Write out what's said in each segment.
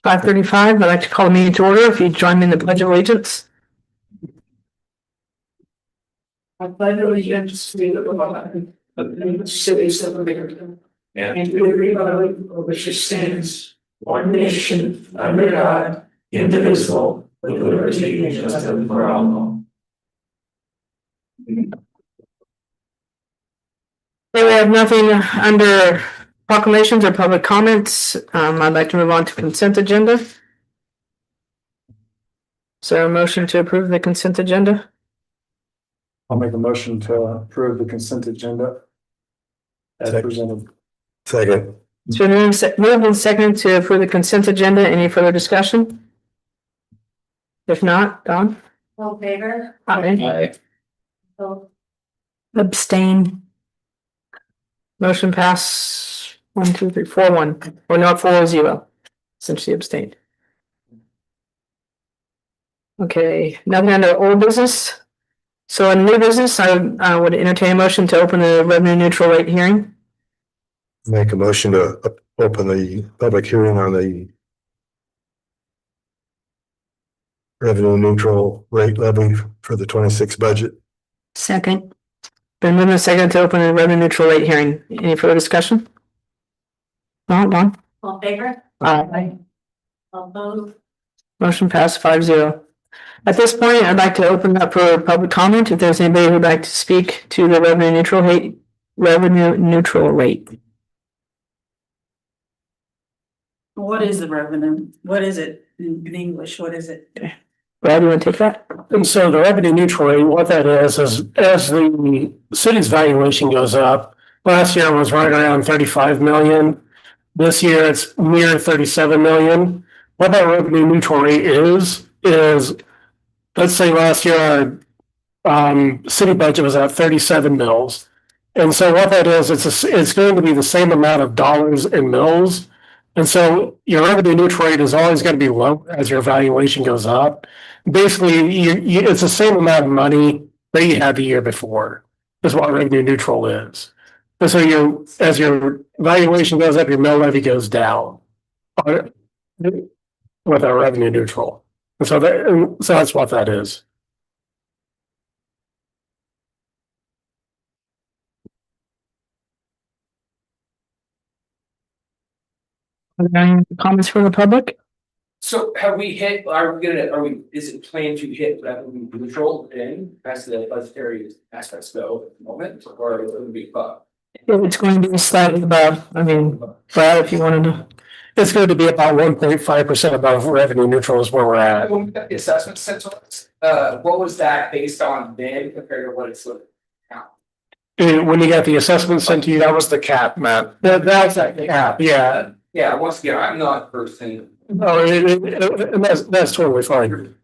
5:35, I'd like to call the meeting to order. If you join me in the Pledge of Allegiance. I pledge allegiance to the flag of the United States of America and to the republic for which it stands, one nation, under God, indivisible, with liberty and justice for all. Okay, we have nothing under proclamations or public comments. I'd like to move on to consent agenda. Is there a motion to approve the consent agenda? I'll make a motion to approve the consent agenda as presented. Second. It's been moved and seconded to approve the consent agenda. Any further discussion? If not, Don? All in favor? Aye. Oh, Abstain. Motion pass 1, 2, 3, 4, 1, or not 4-0, since she abstained. Okay, nothing under old business. So in new business, I would entertain a motion to open the revenue neutral rate hearing. Make a motion to open the public hearing on the revenue neutral rate levy for the 26 budget. Second. Been moved and seconded to open the revenue neutral rate hearing. Any further discussion? No, Don? all in favor? Aye. All opposed? Motion passed 5-0. At this point, I'd like to open up for public comment. If there's anybody who'd like to speak to the revenue neutral rate. What is the revenue? What is it in English? What is it? Brad, you want to take that? And so the revenue neutral rate, what that is as the city's valuation goes up, last year was right around 35 million. This year it's near 37 million. What that revenue neutral rate is let's say last year our city budget was at 37 mils. And so what that is, it's going to be the same amount of dollars in mils. And so your revenue neutral rate is always going to be lower as your valuation goes up. Basically, it's the same amount of money that you had the year before, is what revenue neutral is. And so as your valuation goes up, your mill levy goes down with our revenue neutral. And so that's what that is. Are there any comments from the public? So have we hit, is it planned to hit revenue neutral in as the budgetary aspects go at the moment, or it would be above? It's going to be slightly above. I mean, Brad, if you wanted to. It's going to be about 1.5% above revenue neutral is where we're at. When we got the assessment sent to us, what was that based on then compared to what it's looking now? When you got the assessment sent to you, that was the cap, Matt. That's that cap, yeah. Yeah, once again, I'm not a person, No, and that's totally fine.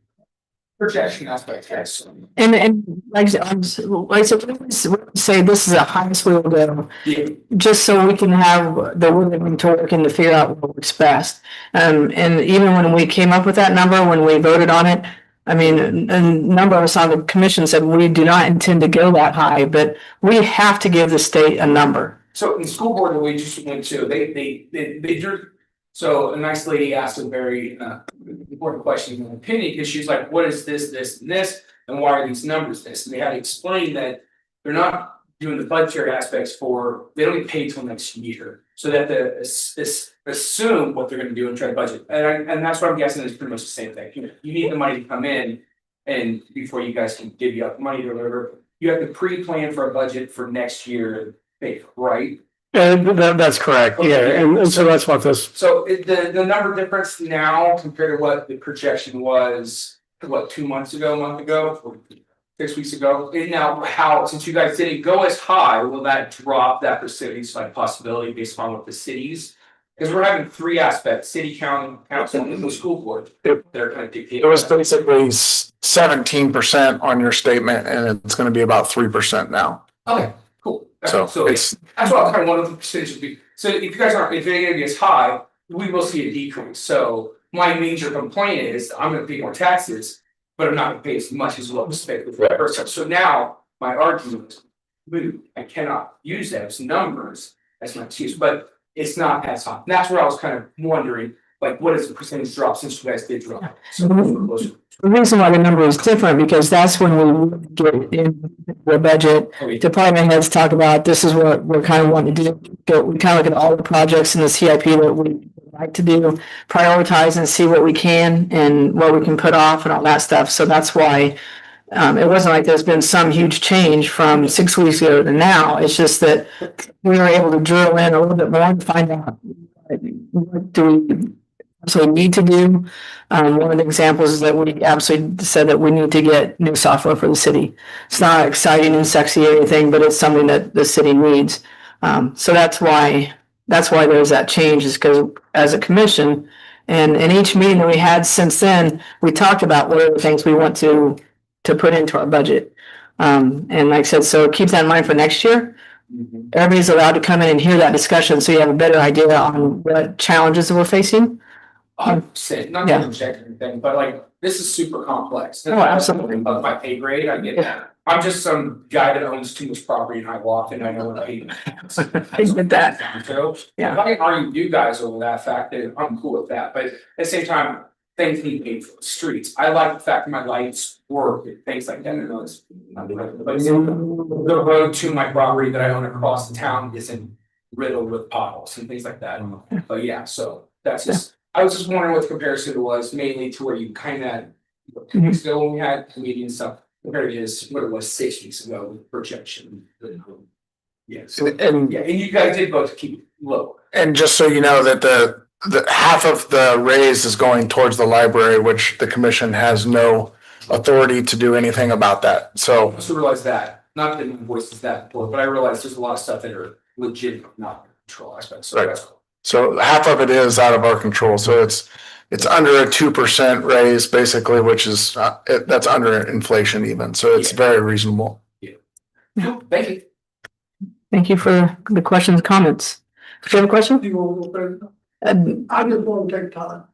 projection aspect, yes. And like I said, we say this is the highest we will go, Yeah. just so we can have the willing to work and to figure out what works best. And even when we came up with that number, when we voted on it, I mean, a number of us on the commission said we do not intend to go that high, but we have to give the state a number. So in the school board that we just went to, they drew. So a nice lady asked a very important question in my opinion, because she's like, what is this, this, and this? And why are these numbers this? And they had to explain that they're not doing the budgetary aspects they don't get paid till next year. So that assume what they're gonna do and try to budget. And that's what I'm guessing is pretty much the same thing. You need the money to come in, and before you guys can give you up money to deliver, you have to pre-plan for a budget for next year, right? And that's correct, yeah, and so that's what this. So the number difference now compared to what the projection was, 2 months ago, a month ago, 6 weeks ago? And now since you guys didn't go as high, will that drop that percentage like possibility based on what the cities? Because we're having 3 aspects: city, county, council, and the school board. They're kind of dictating. It was basically 17% on your statement, and it's gonna be about 3% now. Okay, cool. So that's what I was kind of wondering what the percentage would be. So if you guys aren't, if they're gonna be as high, we will see a decrease. So my major complaint is I'm gonna pay more taxes, but I'm not gonna pay as much as what was spent with the first time. So now my argument is moot. I cannot use those numbers as my excuse, but it's not as high. And that's where I was kind of wondering. like, what is the percentage drop since you guys did drop? So Mhm. closer. The reason why the number is different, because that's when we get in the budget. Okay. Department heads talk about, this is what we're kind of wanting to do. We kind of look at all the projects in the CIP that we like to do, prioritize and see what we can and what we can put off and all that stuff. So that's why it wasn't like there's been some huge change from 6 weeks ago to now. It's just that we were able to drill in a little bit more and find out what do we absolutely need to do. One of the examples is that we absolutely said that we need to get new software for the city. It's not exciting and sexy or anything, but it's something that the city needs. So that's why there's that change, is because as a commission and in each meeting that we had since then, we talked about what are the things we want to put into our budget. And like I said, so keep that in mind for next year. Everybody's allowed to come in and hear that discussion, so you have a better idea on what challenges that we're facing. 100%, not to Yeah. inject anything, but like, this is super complex. Oh, absolutely. Above my pay grade, I get that. I'm just some guy that owns too much property and I walk and I know what I hate. I get that. So, Yeah. if I can argue you guys over that fact, then I'm cool with that, but at the same time, things need paid for, streets. I like the fact that my lights work, and things like that, I know it's. But the road to my property that I own across the town isn't riddled with potholes and things like that. But yeah, so that's just, I was just wondering what the comparison was, mainly to where you kind of. 2 weeks ago when we had comedian stuff, compared to this, what it was 6 weeks ago with projection. Yes, And, yeah, and you guys did both keep it low. and just so you know that the half of the raise is going towards the library, which the commission has no authority to do anything about that. I So, also realize that, not that my voice is that important, but I realize there's a lot of stuff that are legit, not control aspects, so Right. that's cool. so half of it is out of our control. So it's under a 2% raise basically, which is, that's under inflation even. So it's Yeah. very reasonable. Thank you. Thank you for the questions, comments. Do you have a question? You want to go through? Uh, I just want to take time.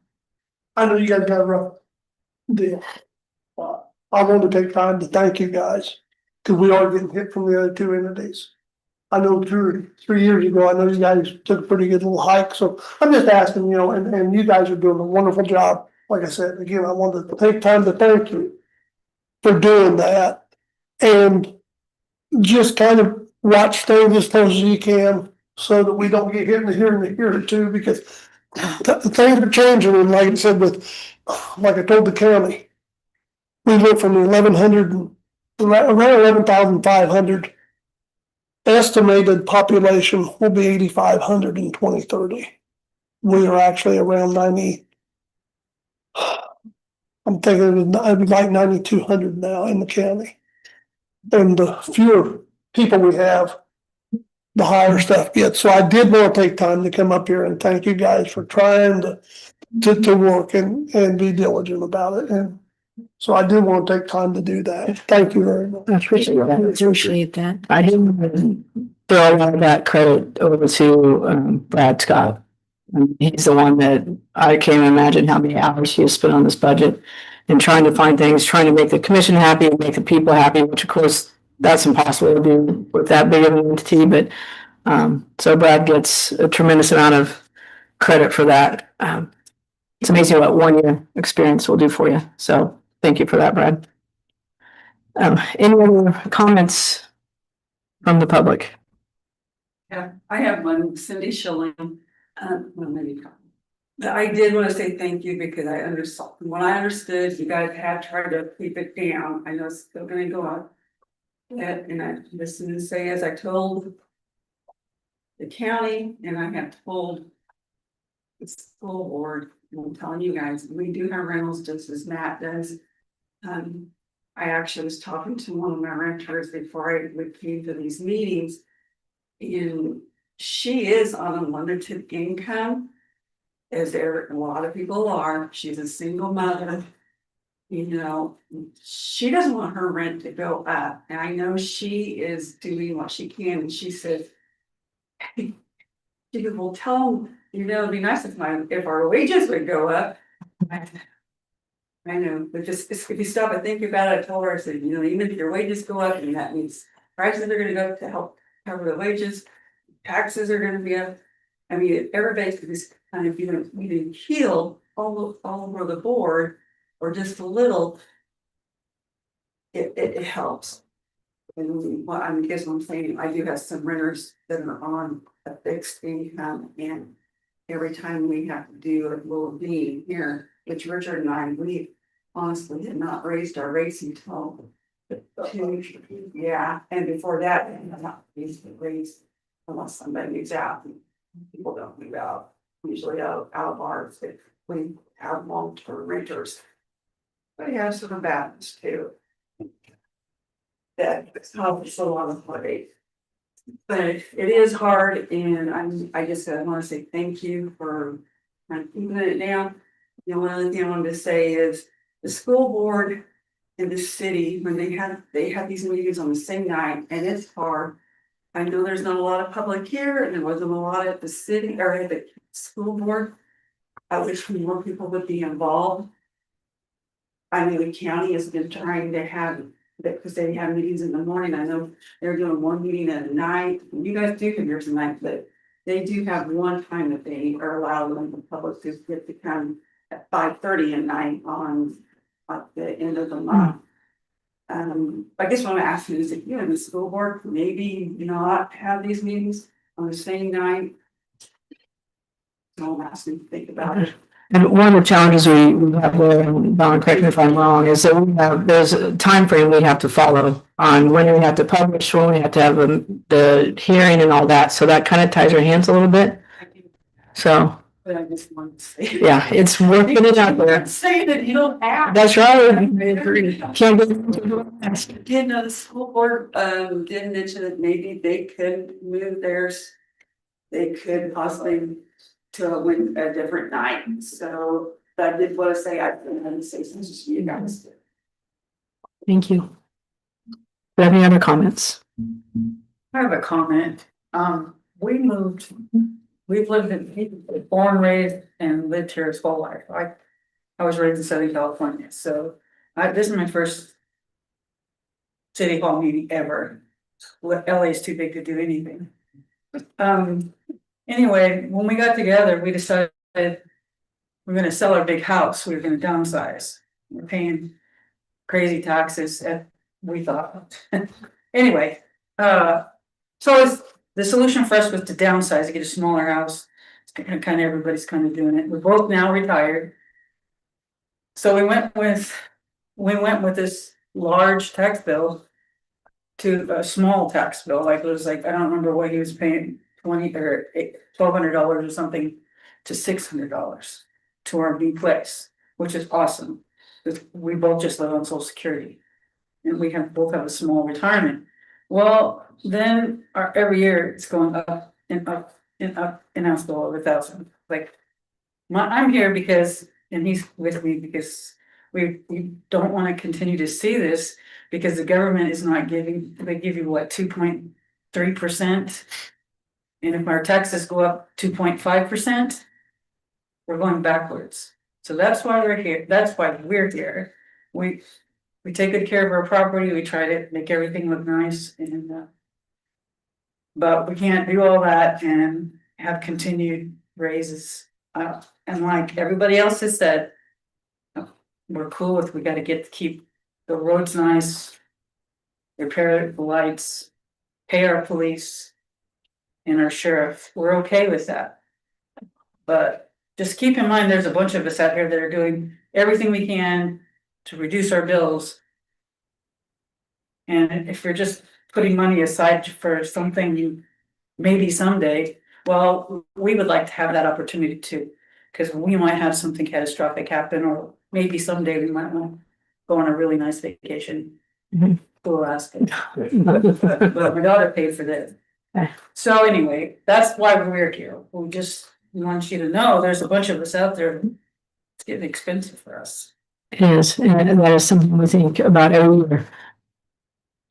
I know you guys got a rough deal. I want to take time to thank you guys, because we are getting hit from the other two entities. I know 3 years ago, I know you guys took a pretty good little hike, so I'm just asking, you know, and you guys are doing a wonderful job. Like I said, again, I wanted to take time to thank you for doing that. And just kind of watch things as close as you can, so that we don't get hit in the here or two, because the things are changing, and like I said, like I told the county, we went from 1,100 around 11,500. Estimated population will be 8,500 in 2030. We are actually around 90. I'm thinking it'd be like 9,200 now in the county. And the fewer people we have, the higher stuff gets. So I did want to take time to come up here and thank you guys for trying to work and be diligent about it. And so I did want to take time to do that. Thank you very much. I appreciate that. I didn't throw a lot of that credit over to Brad Scott. He's the one that I can't imagine how many hours he has spent on this budget and trying to find things, trying to make the commission happy and make the people happy, which of course that's impossible to do with that big of an entity. But so Brad gets a tremendous amount of credit for that. It's amazing what 1 year experience will do for you. So thank you for that, Brad. Any other comments from the public? Yeah, I have one, Cindy Schilling, well, maybe. I did want to say thank you, because I understood, when I understood you guys had tried to keep it down, I know it's still gonna go up. And I listened to say, as I told the county, and I have told the school board, and I'm telling you guys, we do have rentals just as Matt does. I actually was talking to one of my renters before we came to these meetings. And she is on a limited income, as there a lot of people are. She's a single mother. You know, she doesn't want her rent to go up, and I know she is doing what she can, and she says. She goes, well, tell them, you know, it'd be nice if our wages would go up. I know, but just if you stop and think about it, I told her, I said, you know, even if your wages go up, and that means prices are gonna go up to help cover the wages, taxes are gonna be up. I mean, everybody's, kind of even heal all over the board, or just a little. It helps. And what I guess what I'm saying, I do have some renters that are on a fixed income, and every time we have to do a little meeting here, which Richard and I, we honestly had not raised our rates until 2, yeah, and before that, we had not raised the rates unless somebody moves out. People don't move out, usually out of ours, if we have long-term renters. But we have some bad ones too. That helps a lot of money. But it is hard, and I just want to say thank you for kind of keeping it down. The only other thing I wanted to say is the school board in the city, when they have these meetings on the same night, and it's hard. I know there's not a lot of public here, and there wasn't a lot at the city or at the school board. I wish more people would be involved. I mean, the county has been trying to have, because they have meetings in the morning. I know they're doing one meeting at night. You guys do have yours at night, but they do have one time that they are allowing the public to get to come at 5:30 at night on the end of the month. I guess what I'm asking is if you and the school board maybe not have these meetings on the same night. So I'm asking to think about it. And one of the challenges we have there, and Don, correct me if I'm wrong, is that there's a time frame we have to follow on when we have to publish, when we have to have the hearing and all that. So that kind of ties our hands a little bit. So, But I just wanted to say. yeah, it's worth putting it out there. Say that you don't have. That's right. Can't get into it. Did know the school board did mention that maybe they could move theirs. They could possibly to a different night, so I did want to say, I wanted to say something to you guys. Thank you. Do you have any other comments? I have a comment. We moved, we've lived in, born, raised, and lived here his whole life. I was raised in Southern California, so this is my first city hall meeting ever. LA is too big to do anything. Anyway, when we got together, we decided we're gonna sell our big house. We were gonna downsize. We're paying crazy taxes, we thought. Anyway, so the solution for us was to downsize, to get a smaller house. It's kind of everybody's kind of doing it. We're both now retired. So we went with this large tax bill to a small tax bill. Like it was like, I don't remember what he was paying, $20 or $1,200 or something, to $600 to our new place, which is awesome. We both just live on Social Security, and we both have a small retirement. Well, then every year it's going up and up and up, and now it's below 1,000. Like I'm here because, and he's with me because we don't want to continue to see this, because the government is not giving. They give you what, 2.3%. And if our taxes go up 2.5%, we're going backwards. So that's why we're here. That's why we're here. We take good care of our property. We try to make everything look nice, and but we can't do all that and have continued raises. And like everybody else has said, we're cool with. We got to keep the roads nice, repair the lights, pay our police and our sheriff. We're okay with that. But just keep in mind, there's a bunch of us out here that are doing everything we can to reduce our bills. And if you're just putting money aside for something maybe someday, well, we would like to have that opportunity too, because we might have something catastrophic happen, or maybe someday we might want to go on a really nice vacation to Alaska. But my daughter paid for this. So anyway, that's why we're here. We just want you to know there's a bunch of us out there. It's getting expensive for us. It is, and that is something we think about every year.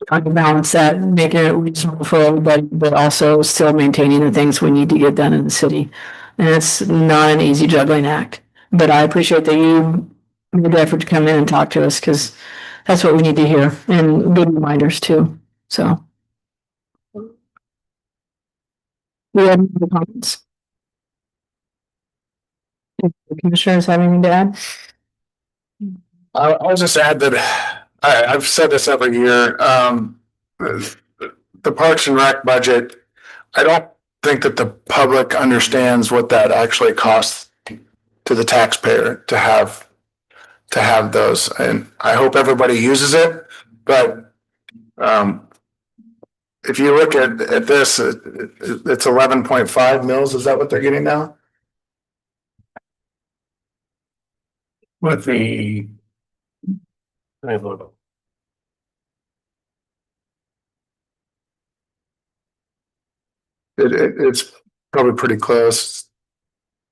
Trying to balance that and make it reasonable for everybody, but also still maintaining the things we need to get done in the city. And it's not an easy juggling act, but I appreciate that you made the effort to come in and talk to us, because that's what we need to hear, and good reminders too, so. We have any comments? Commissioners have anything to add? I'll just add that I've said this every year, the Parks and Rec budget, I don't think that the public understands what that actually costs to the taxpayer to have those. And I hope everybody uses it, but if you look at this, it's 11.5 mils. Is that what they're getting now? With the. Let me look. It's probably pretty close.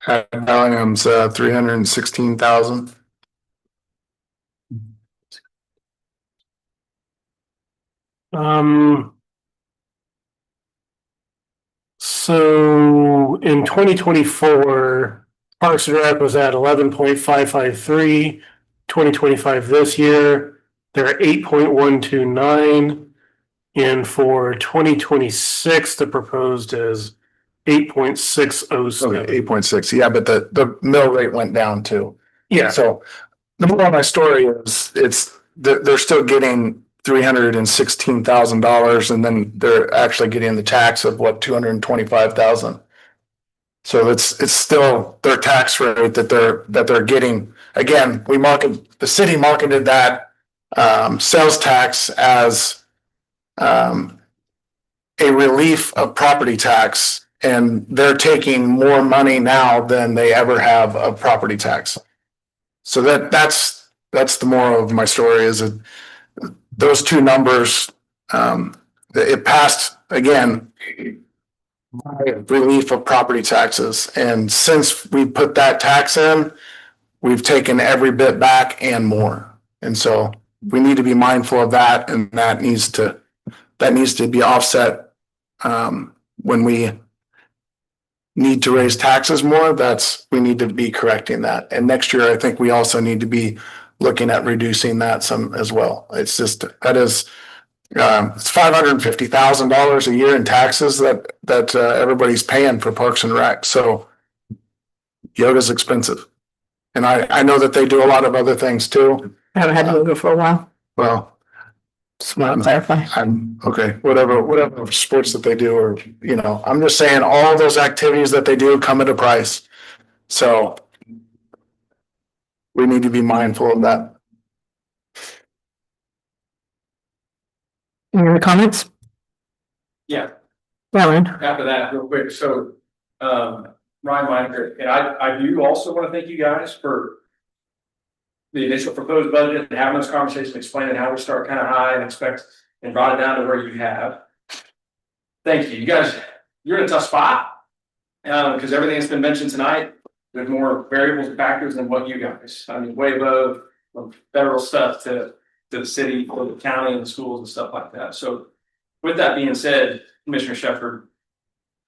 At Bellingham's 316,000. So in 2024, Parks and Rec was at 11.553. 2025 this year, they're at 8.129. And for 2026, the proposed is 8.607. Okay, 8.6. Yeah, but the mill rate went down too. Yeah, So the moral of my story is they're still getting $316,000 and then they're actually getting the tax of what, 225,000. So it's still their tax rate that they're getting. Again, the city marketed that sales tax as a relief of property tax, and they're taking more money now than they ever have of property tax. So that's the moral of my story is that those two numbers, it passed again, relief of property taxes. And since we put that tax in, we've taken every bit back and more. And so we need to be mindful of that, and that needs to be offset when we need to raise taxes more. We need to be correcting that. And next year, I think we also need to be looking at reducing that some as well. It's just, it's $550,000 a year in taxes that everybody's paying for Parks and Rec. So yoga's expensive. And I know that they do a lot of other things too. I haven't had yoga for a while. Well, Just want to clarify. I'm okay, whatever sports that they do, or, I'm just saying all those activities that they do come at a price. So we need to be mindful of that. Any other comments? Yeah, Ryan? after that, real quick, so, Ryan Meininger, and I do also want to thank you guys for the initial proposed budget and having those conversations, explaining how we start kind of high and expect and brought it down to where you have. Thank you. You guys, you're in a tough spot. Because everything that's been mentioned tonight, there's more variables and factors than what you guys, I mean, way above from federal stuff to the city, or the county and the schools and stuff like that. So with that being said, Commissioner Shepherd,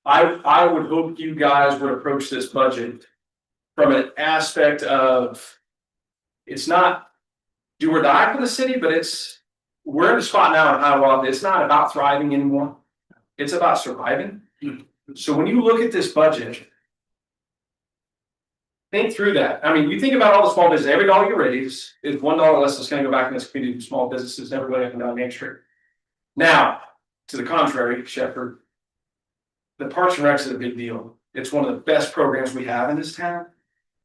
I would hope you guys would approach this budget from an aspect of, it's not do or die for the city, but we're in a spot now in Iowa. It's not about thriving anymore. It's about surviving. So when you look at this budget, think through that. I mean, you think about all the small businesses, every dollar you raise is $1 less that's going to go back in this community to small businesses, everybody up and down Main Street. Now, to the contrary, Shepherd, the Parks and Rec is a big deal. It's one of the best programs we have in this town.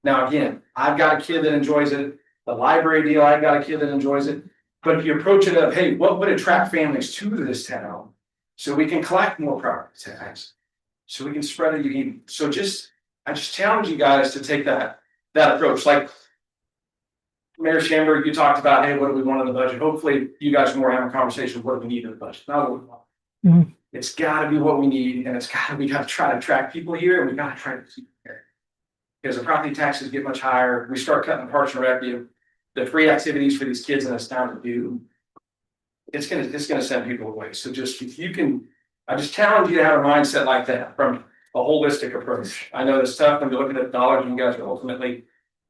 Now, again, I've got a kid that enjoys it. The library deal, I've got a kid that enjoys it. But if you approach it of, hey, what would attract families to this town? So we can collect more property tax. So we can spread it even. So I just challenge you guys to take that approach. Like Mayor Schamberg, you talked about, hey, what do we want in the budget? Hopefully you guys are more having a conversation, what do we need in the budget? Not what we want. Mhm. It's gotta be what we need, and we gotta try to attract people here, and we gotta try to keep them here. Because the property taxes get much higher, we start cutting the Parks and Rec, the free activities for these kids in this town to do. It's gonna send people away. So just, if you can, I just challenge you to have a mindset like that from a holistic approach. I know it's tough when you're looking at dollars, and you guys are ultimately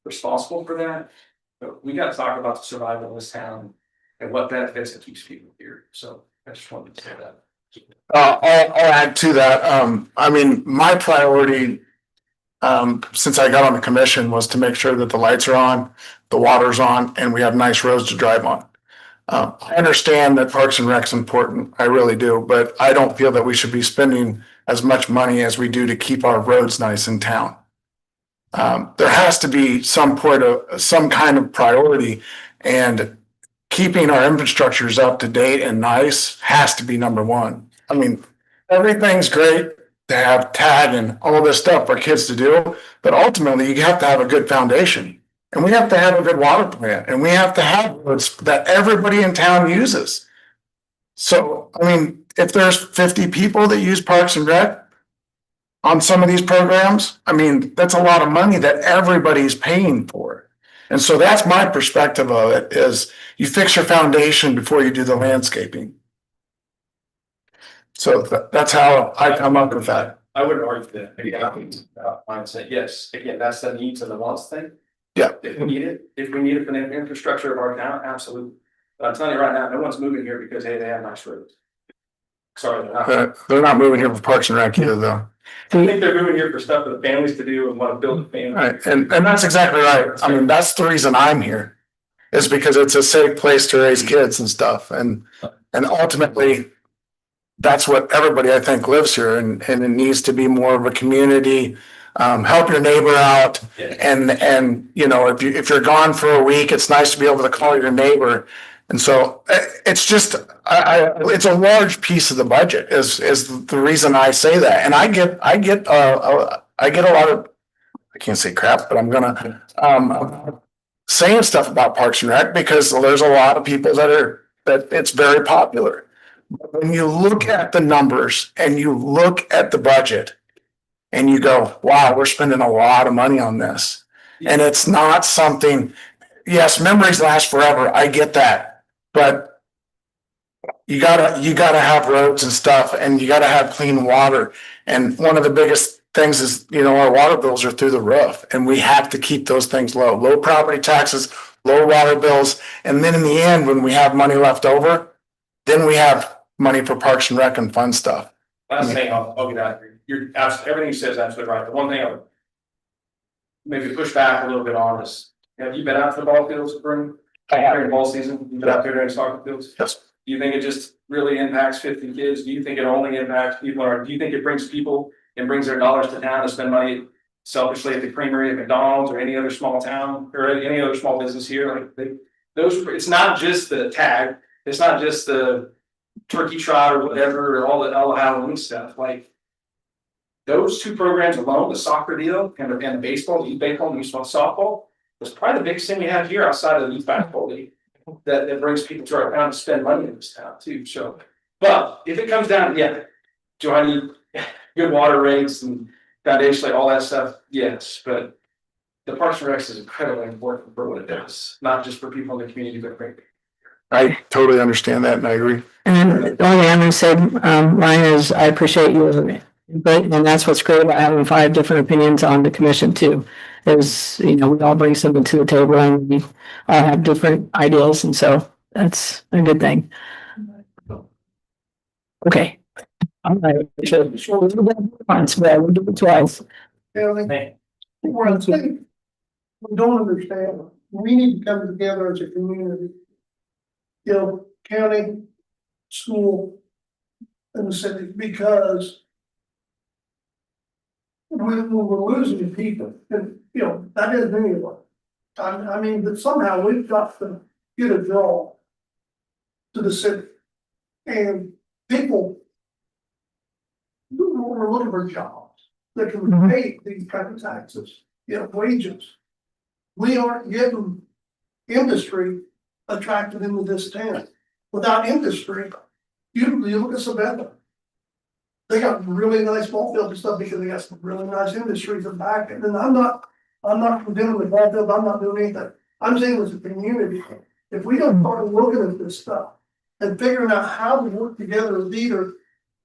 responsible for that. But we got to talk about the survival of this town and what benefits it keeps people here. So I just wanted to say that. I'll I'll add to that. I mean, my priority since I got on the commission was to make sure that the lights are on, the water's on, and we have nice roads to drive on. I understand that Parks and Rec's important, I really do, but I don't feel that we should be spending as much money as we do to keep our roads nice in town. There has to be some kind of priority, and keeping our infrastructures up to date and nice has to be number one. I mean, everything's great to have tag and all this stuff for kids to do, but ultimately you have to have a good foundation. And we have to have a good water plant, and we have to have roads that everybody in town uses. So, I mean, if there's 50 people that use Parks and Rec on some of these programs, I mean, that's a lot of money that everybody's paying for. And so that's my perspective of it, is you fix your foundation before you do the landscaping. So that's how I come up with that. I would argue that, mindset, yes, again, that's the needs and the wants thing. Yeah. If we need it for the infrastructure of our town, absolutely. But I'm telling you right now, no one's moving here because, hey, they have nice roads. Sorry, They're not moving here for Parks and Rec either, though. I think they're moving here for stuff for the families to do and want to build a family. Right, and that's exactly right. I mean, that's the reason I'm here, is because it's a safe place to raise kids and stuff, and ultimately, that's what everybody I think lives here, and it needs to be more of a community. Help your neighbor out, and you know, if you're gone for a week, it's nice to be able to call your neighbor. And so it's just, it's a large piece of the budget is the reason I say that. And I get a lot of, I can't say crap, but I'm gonna saying stuff about Parks and Rec because there's a lot of people that it's very popular. But when you look at the numbers and you look at the budget and you go, wow, we're spending a lot of money on this. And it's not something, yes, memories last forever. I get that. But you gotta have roads and stuff, and you gotta have clean water. And one of the biggest things is, you know, our water bills are through the roof, and we have to keep those things low property taxes, low water bills. And then in the end, when we have money left over, then we have money for Parks and Rec and fun stuff. Last thing, I'll get out of here. You're absolutely, everything you said is absolutely right. The one thing I would maybe push back a little bit on is, have you been out to the ball fields during ball season? You've been out there during soccer fields? Yes. Do you think it just really impacts 50 kids? Do you think it only impacts people, or do you think it brings people and brings their dollars to town to spend money selfishly at the Creamery at McDonald's or any other small town or any other small business here? Like it's not just the tag, it's not just the turkey trot or whatever, or all the Halloween stuff. Like those two programs alone, the soccer deal and the baseball, the youth baseball, and the youth softball, was probably the biggest thing we have here outside of the youth basketball league that brings people to our town to spend money in this town too. So, but if it comes down to, do I need good water rates and foundationally all that stuff? Yes, but the Parks and Rec is incredibly important for what it does, not just for people in the community, but for I totally understand that, and I agree. And the only thing I'm gonna say, Ryan, is I appreciate you as an input, and that's what's great about having 5 different opinions on the commission too. Is, you know, we all bring something to the table and we all have different ideas, and so that's a good thing. Okay. All right. We'll do that once, but we'll do it twice. One thing we don't understand, we need to come together as a community. You know, county, school, and the city, because we're losing people, and you know, that isn't anyone. I mean, but somehow we've got to get a draw to the city. And people we're looking for jobs that can pay these kind of taxes, you know, wages. We aren't getting industry attracted into this town. Without industry, you look at Savannah. They got really nice ball fields and stuff because they got some really nice industries in back. And I'm not condemning the ball field, I'm not doing anything. I'm saying as a community, if we don't start looking at this stuff and figuring out how to work together with either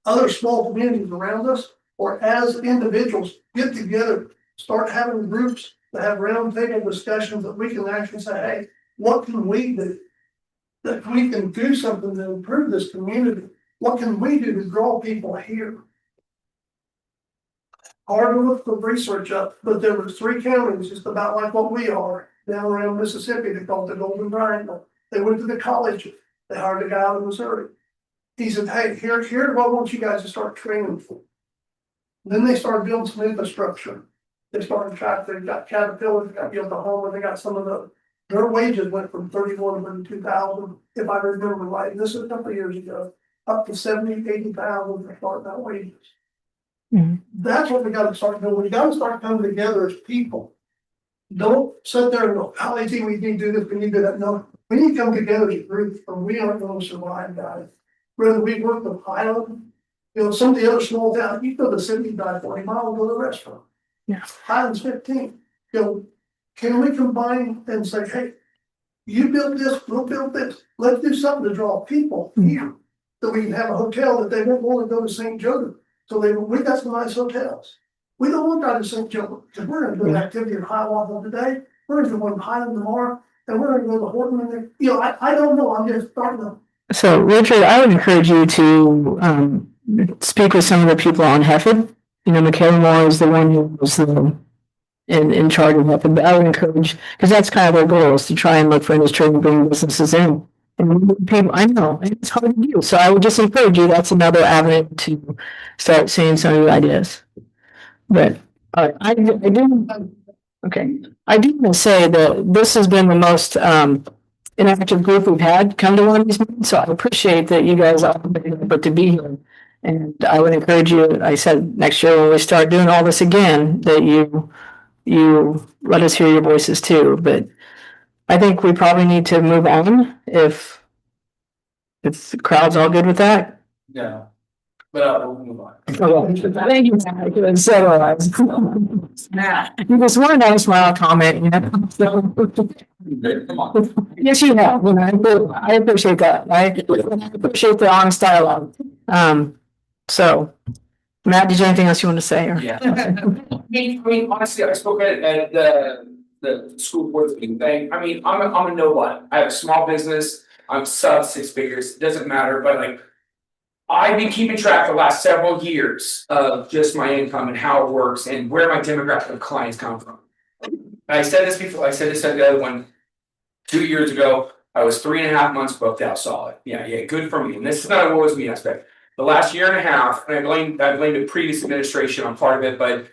other small communities around us or as individuals, get together, start having groups that have round table discussions that we can actually say, hey, what can we do? That we can do something to improve this community. What can we do to draw people here? hard to look the research up, but there was 3 counties just about like what we are down around Mississippi. They called it the Golden Triangle. They went to the college. They hired a guy out of Missouri. He said, hey, here's what I want you guys to start training for. Then they started building some infrastructure. They started they got Caterpillar, they got Oklahoma, they got some of their wages went from 31 to 32,000, if I remember right. This is a couple of years ago, up to 70, 80,000 for starting out wages. That's what we gotta start doing. We gotta start coming together as people. Don't sit there and go, how easy we need to do this, we need to do that. No, we need to come together as a group, or we aren't gonna survive, guys. Whether we work with Highland, some of the other small towns, you go to the city, drive 40 miles, go to the restaurant. Yeah. Highland's 15. Can we combine and say, hey, you build this, we'll build this. Let's do something to draw people here. So we can have a hotel that they won't want to go to St. Joe. So we got some nice hotels. We don't want to go to St. Joe, because we're gonna do an activity in Hiawatha today. We're gonna go to Highland tomorrow, and we're gonna go to Horton. And I don't know, I'm just starting to. So Richard, I would encourage you to speak with some of the people on Hefford. Michaela Moore is the one who was in charge of Hefford, but I would encourage, because that's kind of their goal, is to try and look for industry and bring businesses in. And people, I know, it's hard to do, so I would just encourage you, that's another avenue to start seeing some of the ideas. But I do, okay, I do want to say that this has been the most interactive group we've had come to one of these meetings, so I appreciate that you guys are but to be here. And I would encourage you, I said, next year when we start doing all this again, that you let us hear your voices too. But I think we probably need to move on if the crowd's all good with that. No. But we'll move on. Thank you, Matt. It was so Now, you just want a nice smile comment, So, Come on. yes, you have. I appreciate that. I appreciate the honest dialogue. So, Matt, did you have anything else you want to say? Or? Yeah. I mean, honestly, I spoke at the school board meeting thing. I mean, I'm a nobody. I have a small business. I'm sub 6 figures. It doesn't matter, but like, I've been keeping track the last several years of just my income and how it works and where my demographic of clients come from. I said this before. I said this at the other one 2 years ago. I was 3.5 months booked out solid. Yeah, good for me. And this is not a woe is me aspect. The last year and a half, and I blame the previous administration on part of it, but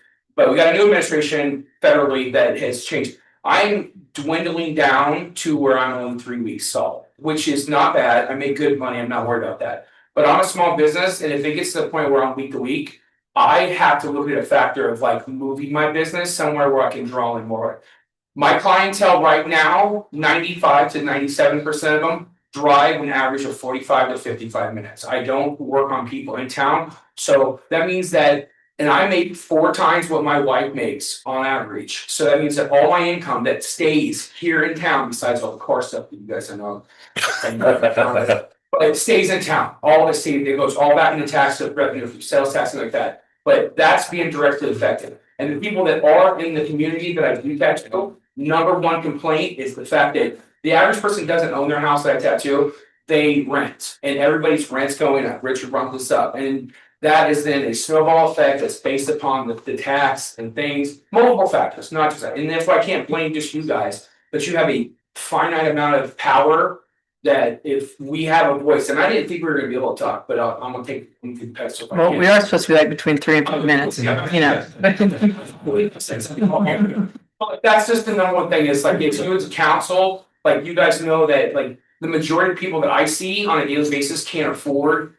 we got a new administration federally that has changed. I'm dwindling down to where I'm only 3 weeks solid, which is not bad. I make good money. I'm not worried about that. But I'm a small business, and if it gets to the point where I'm week to week, I have to look at a factor of like moving my business somewhere where I can draw in more. My clientele right now, 95 to 97% of them drive an average of 45 to 55 minutes. I don't work on people in town. So that means that, and I make 4 times what my wife makes on average. So that means that all my income that stays here in town, besides all the car stuff that you guys know, but it stays in town. All of it stays, it goes all back into tax revenue, sales tax, and like that. But that's being directly affected. And the people that are in the community that I do tattoo, number one complaint is the fact that the average person doesn't own their house that I tattoo, they rent. And everybody's rent's going up. Richard brought this up. And that is then a snowball effect that's based upon the tax and things, multiple factors, not just that. And that's why I can't blame just you guys, but you have a finite amount of power that if we have a voice, and I didn't think we were gonna be able to talk, but I'm gonna take. Well, we are supposed to be like between 3 and 5 minutes, But that's just the number one thing is like, if you as a council, like you guys know that like the majority of people that I see on a daily basis can't afford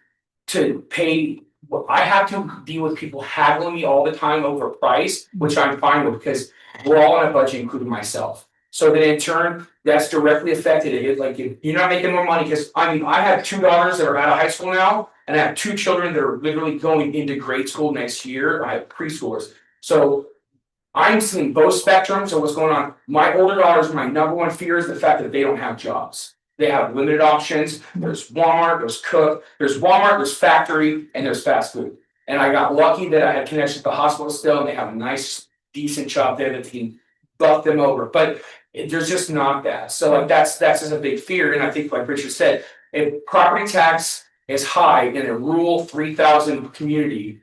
to pay. Well, I have to deal with people haggling me all the time over price, which I'm fine with because we're all on a budget, including myself. So then in turn, that's directly affected it. Like if you're not making more money, because I mean, I have 2 daughters that are out of high school now, and I have 2 children that are literally going into grade school next year. I have preschoolers. So I'm seeing both spectrums of what's going on. My older daughters, my number one fear is the fact that they don't have jobs. They have limited options. There's Walmart, there's Cook, there's Walmart, there's factory, and there's fast food. And I got lucky that I had connections to the hospital still, and they have a nice, decent job there that can buff them over. But there's just not that. So like that's just a big fear. And I think like Richard said, if property tax is high in a rural 3,000 community,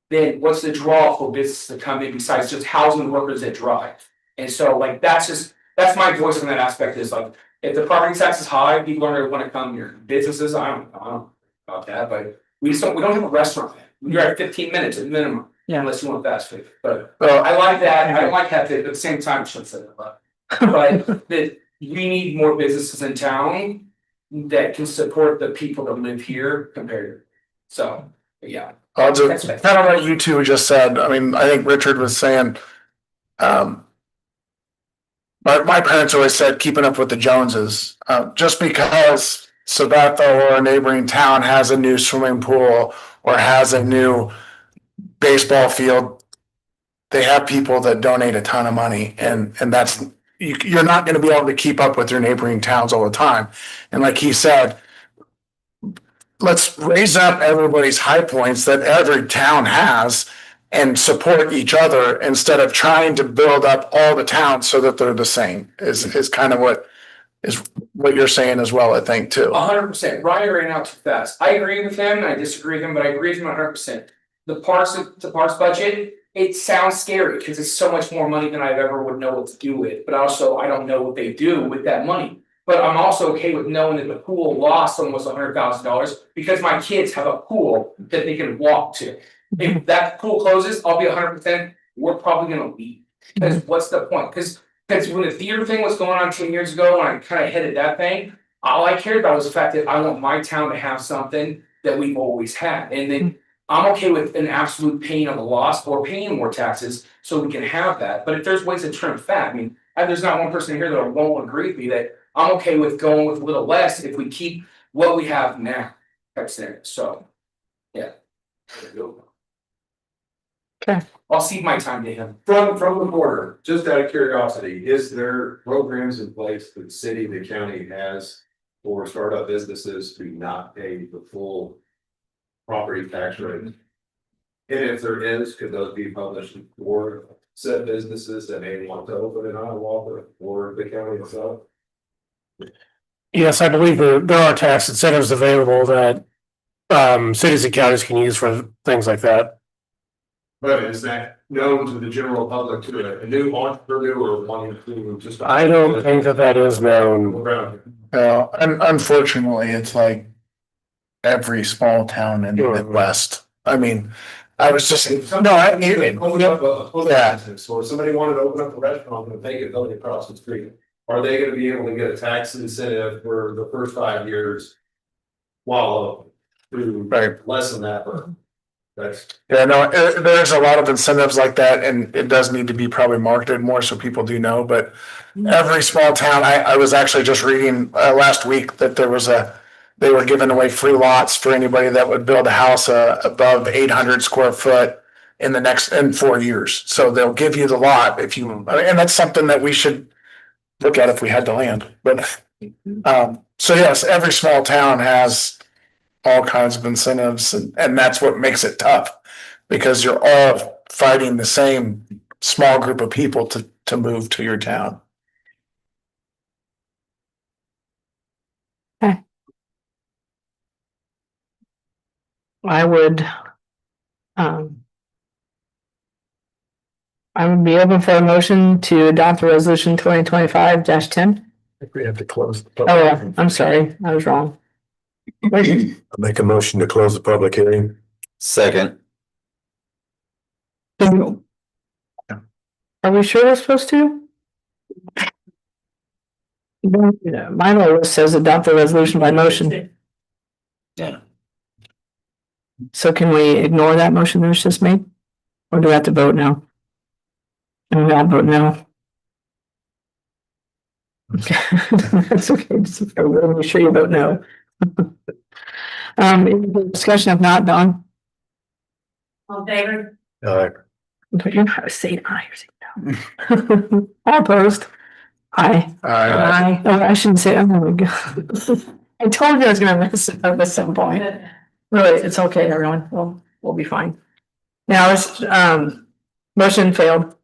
then what's the draw for business to come in besides just housing workers that drive? And so like, that's my voice in that aspect is like, if the property tax is high, people are gonna wanna come here. Businesses, I don't know about that, but we don't have a restaurant. You're at 15 minutes at minimum. Yeah. Unless you want fast food, but Well, I like that, I don't like that, but at the same time, I shouldn't say that, but that we need more businesses in town that can support the people that live here compared to, so, yeah. I'll just, kind of like you two just said, I mean, I think Richard was saying, my parents always said keeping up with the Joneses, just because Sabatto or a neighboring town has a new swimming pool or has a new baseball field, they have people that donate a ton of money and that's, you're not gonna be able to keep up with your neighboring towns all the time. And like he said, let's raise up everybody's high points that every town has and support each other instead of trying to build up all the towns so that they're the same is kind of what you're saying as well, I think too. 100%. Ryan ran out too fast. I agree with him and I disagree with him, but I agree with him 100%. The parks budget, it sounds scary because it's so much more money than I ever would know what to do with, but also I don't know what they do with that money. But I'm also okay with knowing that the pool lost almost $100,000 because my kids have a pool that they can walk to. If that pool closes, I'll be 100%, we're probably gonna leave. Because what's the point? Because when the theater thing was going on 10 years ago, when I kind of headed that thing, all I cared about was the fact that I want my town to have something that we've always had. And then I'm okay with an absolute pain of a loss or paying more taxes so we can have that. But if there's ways to trim fat, I mean, there's not one person here that won't agree with me that I'm okay with going with a little less if we keep what we have now. Type scenario. So, yeah. Okay. I'll cede my time to him. From the border, just out of curiosity, is there programs in place that the city, the county has for startup businesses to not pay the full property tax rate? And if there is, could those be published for said businesses that may want to open in Iowa or the county itself? Yes, I believe there are tax incentives available that cities and counties can use for things like that. But is that known to the general public, to a new entrepreneur wanting to just? I don't think that is known. And unfortunately, it's like every small town in the Midwest. I mean, I was just, no, I mean, yeah. So if somebody wanted to open up a restaurant and take it building across the street, are they gonna be able to get a tax incentive for the first 5 years? While to lessen that burden? Yeah, no, there's a lot of incentives like that and it does need to be probably marketed more so people do know, but every small town, I was actually just reading last week that they were giving away free lots for anybody that would build a house above 800 square foot in 4 years. So they'll give you the lot if you, and that's something that we should look at if we had the land, but so yes, every small town has all kinds of incentives and that's what makes it tough because you're all fighting the same small group of people to move to your town. Okay. I would be open for a motion to adopt resolution 2025-10. I think we have to close. Oh, yeah, I'm sorry, I was wrong. Make a motion to close the public hearing. Second. Are we sure we're supposed to? My list says adopt the resolution by motion. Yeah. So can we ignore that motion that was just made? Or do we have to vote now? And we have to vote now. Okay, that's okay, just make sure you vote no. Any discussion, if not, Don? All in favor? But you know how to say aye or say no. All opposed? Aye. Aye. Oh, I shouldn't say, oh my God. I told you I was gonna mess it up at some point. Really, it's okay, everyone. We'll be fine. Now, it's, motion failed.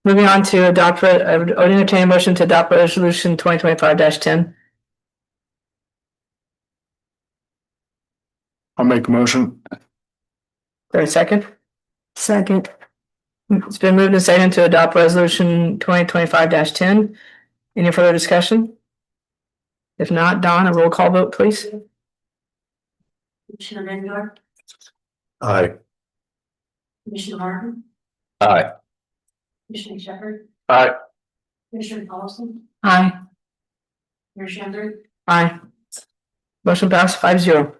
Moving on to adopt, I would entertain a motion to adopt resolution 2025-10. I'll make a motion. Third second. Second. It's been moved and seconded to adopt resolution 2025-10. Any further discussion? If not, Don, a roll call vote, please. Commissioner Redditor, Aye. Commissioner Martin, Aye. Commissioner Shepherd, Aye. Commissioner Paulson, Aye. Commissioner Shepherd, Aye. Motion passed 5-0.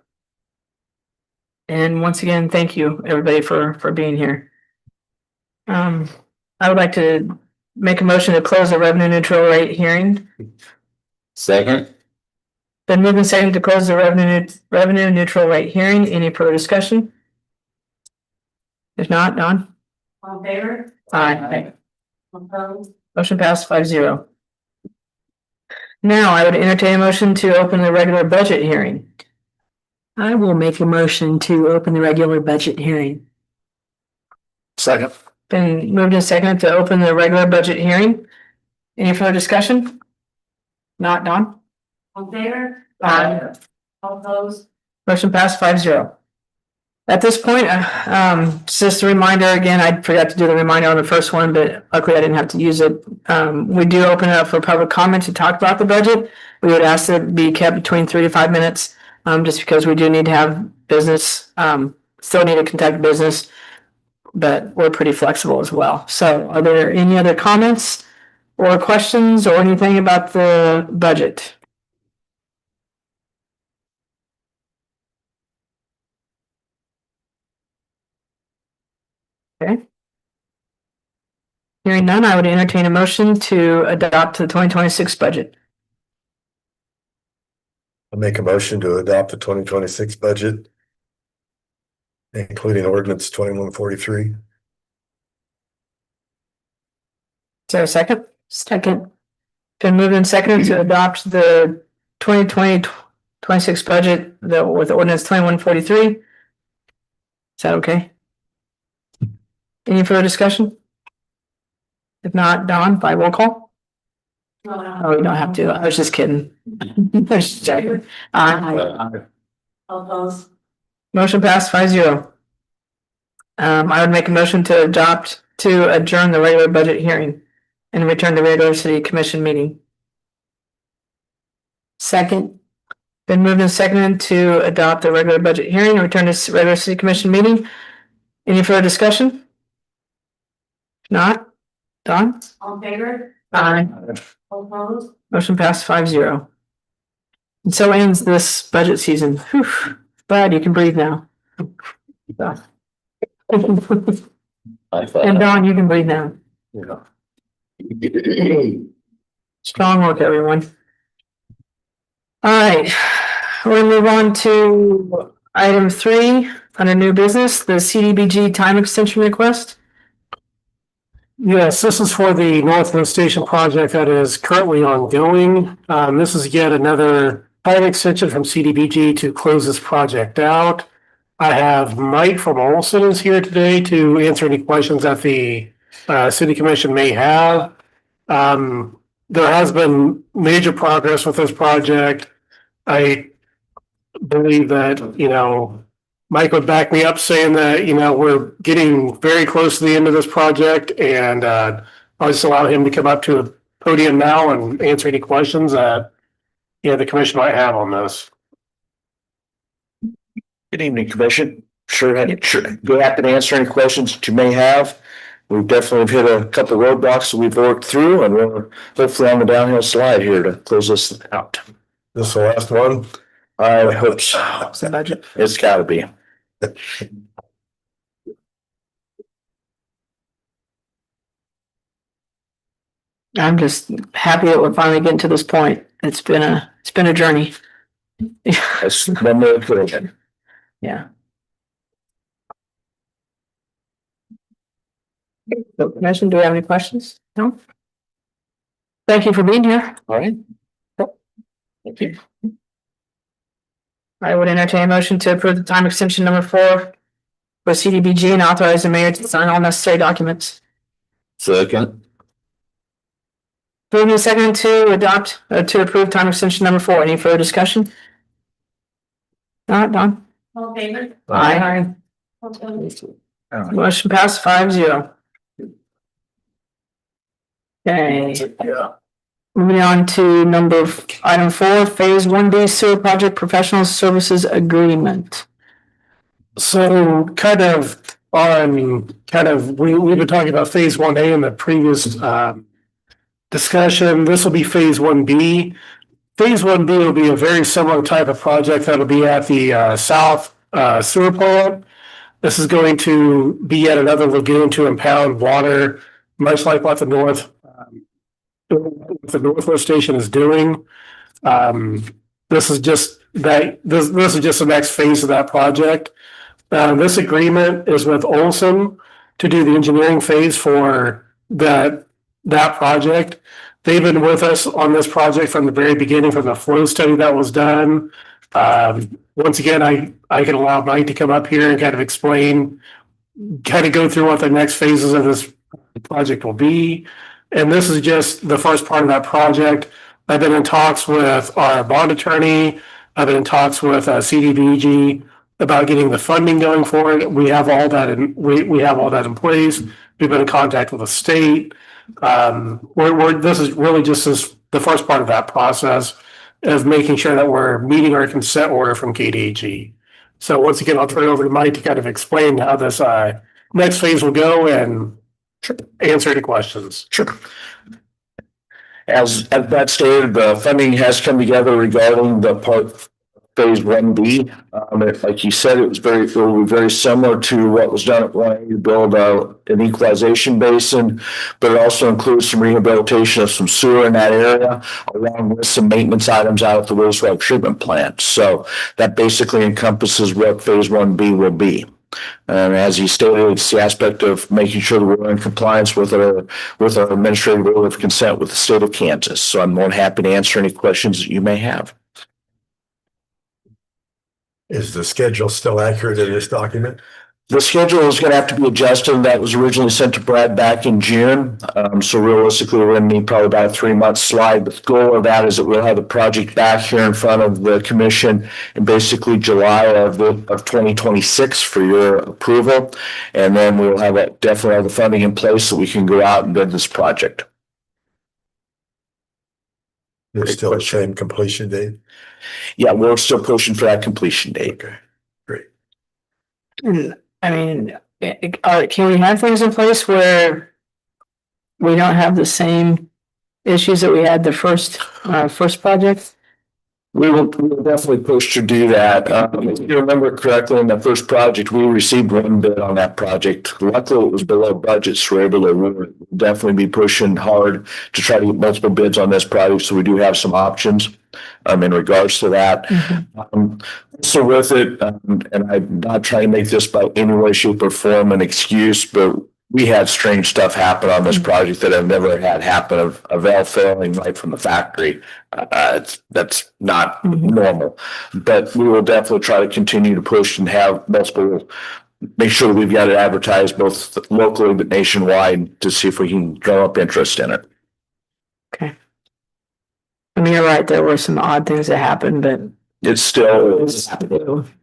And once again, thank you, everybody, for being here. I would like to make a motion to close the revenue neutral rate hearing. Second. Been moved and seconded to close the revenue neutral rate hearing. Any further discussion? If not, Don? all in favor, Aye. opposed, Motion passed 5-0. Now I would entertain a motion to open the regular budget hearing. I will make a motion to open the regular budget hearing. Second. Been moved and seconded to open the regular budget hearing. Any further discussion? Not, Don? all in favor, Aye. all opposed, Motion passed 5-0. At this point, just a reminder again, I forgot to do the reminder on the first one, but luckily I didn't have to use it. We do open it up for public comment to talk about the budget. We would ask that it be kept between 3 to 5 minutes, just because we do need to have business, still need to conduct business, but we're pretty flexible as well. So are there any other comments or questions or anything about the budget? Okay. Hearing none, I would entertain a motion to adopt the 2026 budget. I'll make a motion to adopt the 2026 budget, including ordinance 2143. Is there a second? Second. Been moved and seconded to adopt the 2026 budget with ordinance 2143. Is that okay? Any further discussion? If not, Don, by roll call? Oh, we don't have to. I was just kidding. I was just checking. all opposed, Motion passed 5-0. I would make a motion to adjourn the regular budget hearing and return to regular city commission meeting. Second. Been moved and seconded to adopt the regular budget hearing and return to regular city commission meeting. Any further discussion? If not, Don? all in favor, Aye. all opposed, Motion passed 5-0. And so ends this budget season. Whew. Glad you can breathe now. So. And Don, you can breathe now. Strong work, everyone. All right, we're gonna move on to item 3 under new business, the CDBG time extension request. Yes, this is for the Northland Station project that is currently ongoing. This is yet another time extension from CDBG to close this project out. I have Mike from Olson is here today to answer any questions that the city commission may have. There has been major progress with this project. I believe that, Mike would back me up saying that, we're getting very close to the end of this project, and I'll just allow him to come up to a podium now and answer any questions that, the commission might have on this. Good evening, Commission. Sure, go happy to answer any questions that you may have. We've definitely hit a couple of roadblocks that we've worked through, and we're hopefully on the downhill slide here to close this out. This is the last one? I hope so. It's the budget. It's gotta be. I'm just happy that we're finally getting to this point. It's been a journey. It's been really good. Yeah. So, Commission, do we have any questions? No? Thank you for being here. All right. Thank you. I would entertain a motion to approve the time extension number 4 for CDBG and authorize the mayor to sign all necessary documents. Second. Moving second to approve time extension number 4. Any further discussion? Not Don? all in favor, Aye. all opposed, Motion passed 5-0. Okay, Yeah. moving on to item 4, phase 1B sewer project professional services agreement. So we've been talking about phase 1A in the previous discussion. This will be phase 1B. Phase 1B will be a very similar type of project that'll be at the south sewer plant. This is going to be yet another lagoon to impound water, much like what the Northwest Station is doing. This is just the next phase of that project. This agreement is with Olson to do the engineering phase for that project. They've been with us on this project from the very beginning, from the flow study that was done. Once again, I can allow Mike to come up here and kind of explain, kind of go through what the next phases of this project will be. And this is just the first part of that project. I've been in talks with our bond attorney. I've been in talks with CDBG about getting the funding going for it. We have all that in place. We've been in contact with the state. This is really just the first part of that process of making sure that we're meeting our consent order from KDHE. So once again, I'll turn it over to Mike to kind of explain how this next phase will go and answer any questions. Sure. As that stated, the funding has come together regarding the part phase 1B. Like you said, it will be very similar to what was done at 1A to build an equalization basin, but it also includes some rehabilitation of some sewer in that area, along with some maintenance items out at the wastewater treatment plant. So that basically encompasses what phase 1B will be. And as you stated, it's the aspect of making sure that we're in compliance with our administrative order of consent with the state of Kansas. So I'm more than happy to answer any questions that you may have. Is the schedule still accurate in this document? The schedule is going to have to be adjusted. That was originally sent to Brad back in June. So realistically, we're going to need probably about a 3-month slide. But the goal of that is that we'll have the project back here in front of the commission in basically July of 2026 for your approval. And then we'll have definitely have the funding in place so we can go out and bid this project. There's still the same completion date? Yeah, we're still pushing for that completion date. Okay, great. I mean, can we have things in place where we don't have the same issues that we had the first project? We will definitely push to do that. If you remember correctly, in the first project, we received one bid on that project. Luckily, it was below budget, so we'll definitely be pushing hard to try to get multiple bids on this project. So we do have some options in regards to that. Mm-hmm. So with it, and I'm not trying to make this by any way, shape, or form an excuse, but we had strange stuff happen on this project that I've never had happen of a valve failing right from the factory. That's not normal, but we will definitely try to continue to push and have multiple, make sure that we've got it advertised both locally but nationwide to see if we can drum up interest in it. Okay. I mean, you're right, there were some odd things that happened, but It's still,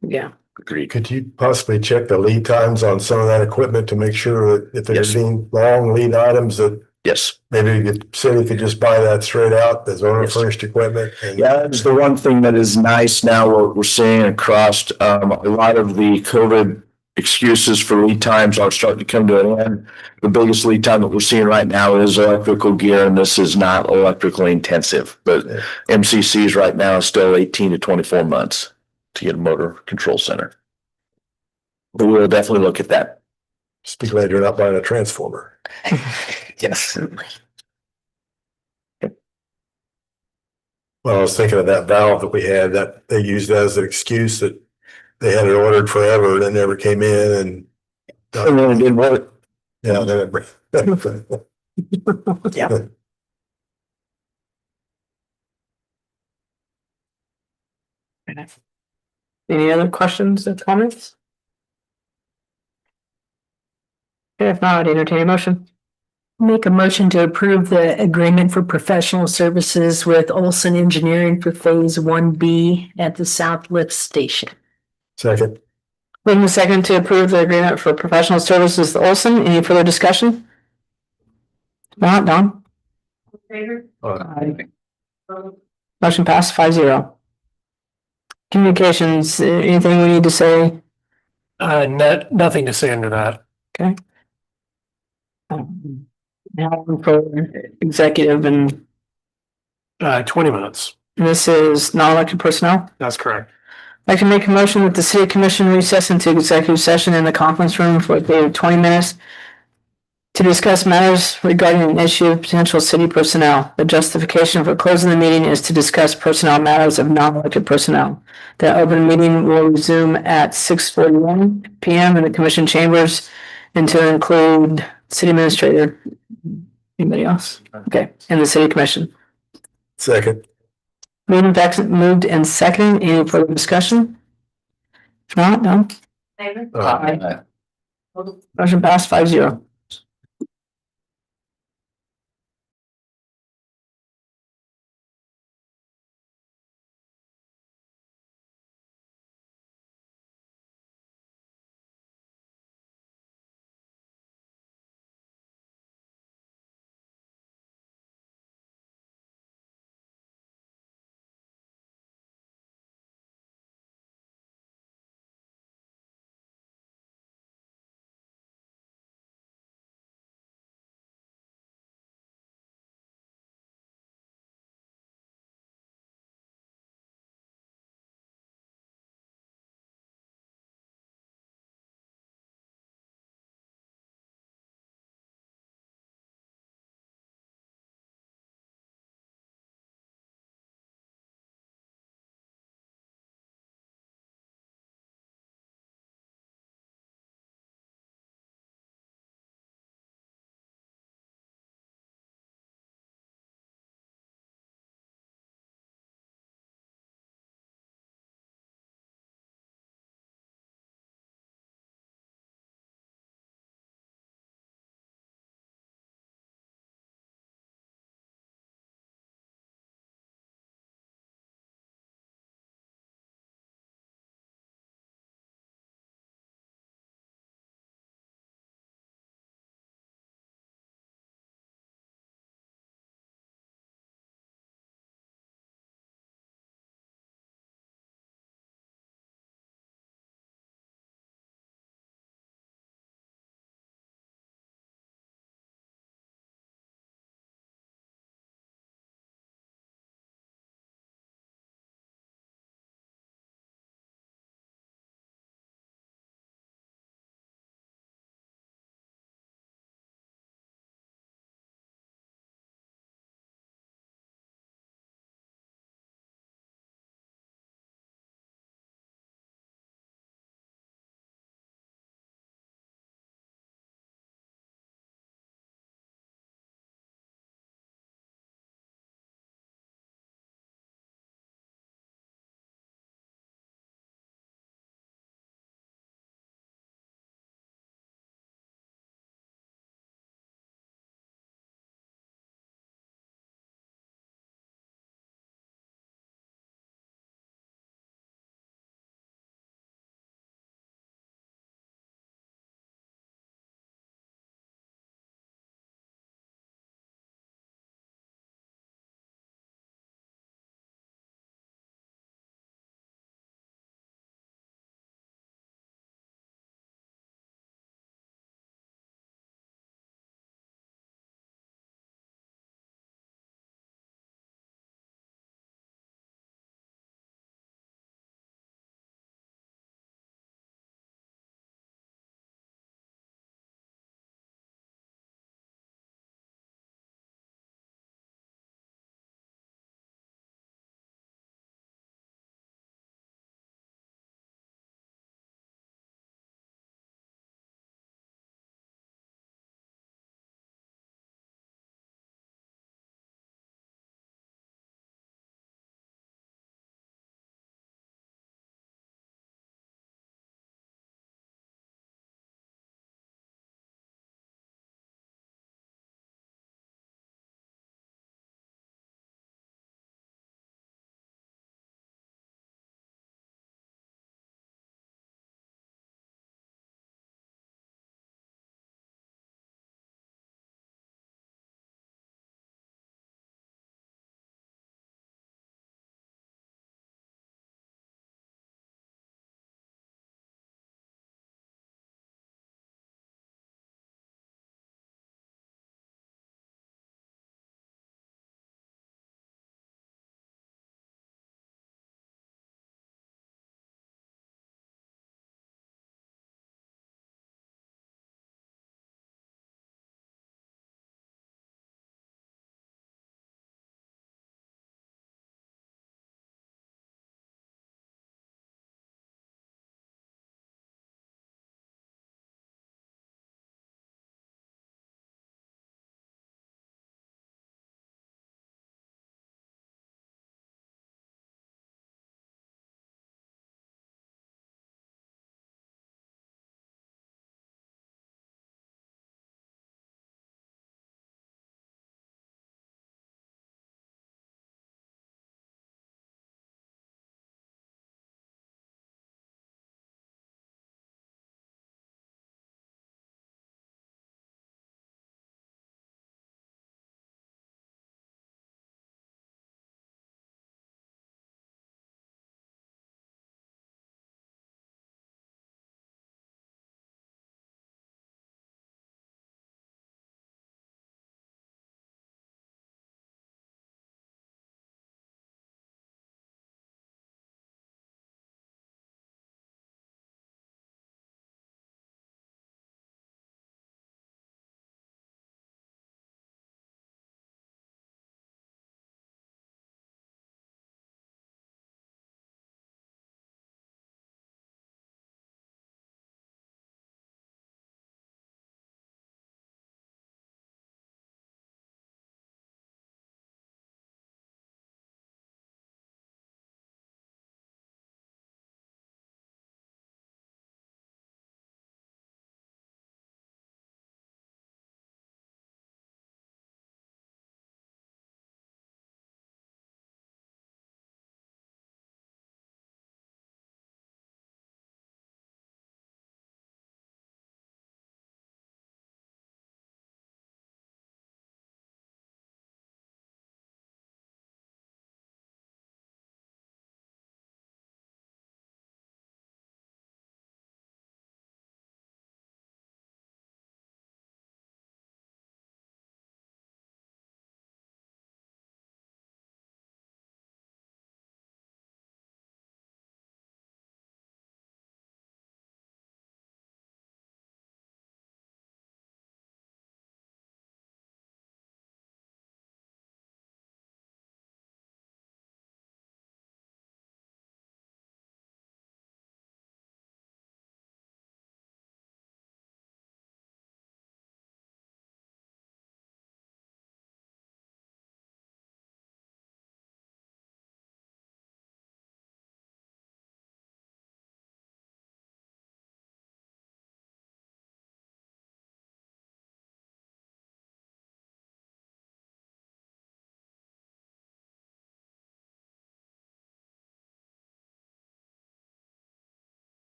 yeah. agreed. Could you possibly check the lead times on some of that equipment to make sure that if there's any long lead items that Yes. maybe the city could just buy that straight out as owner furnished equipment? And Yeah, it's the one thing that is nice now, what we're seeing across a lot of the COVID excuses for lead times are starting to come to an end. The biggest lead time that we're seeing right now is electrical gear, and this is not electrically intensive, but MCCs right now is still 18 to 24 months to get a motor control center. But we'll definitely look at that. just be glad you're not buying a transformer. Yes. Well, I was thinking of that valve that we had that they used as an excuse that they had it ordered forever and it never came in and. And then it didn't work. Yeah, then it. Yeah. Any other questions or comments? Okay, if not, I'd entertain a motion. Make a motion to approve the agreement for professional services with Olson Engineering for phase 1B at the South Lift Station. Second. Moving second to approve the agreement for professional services with Olson. Any further discussion? Not Don? Favor? Aye. Opposed? Motion passed 5-0. Communications, anything we need to say? Nothing to say under that. Okay. Now for executive and 20 minutes. this is non-elected personnel. That's correct. I can make a motion that the city commission recess into executive session in the conference room for a period of 20 minutes to discuss matters regarding an issue of potential city personnel. The justification for closing the meeting is to discuss personnel matters of non-elected personnel. The open meeting will resume at 6:41 PM in the commission chambers and to include city administrator. Anybody else? Okay, and the city commission. Second. Moved and second. Any further discussion? If not, no. Favor? Aye. Motion passed 5-0.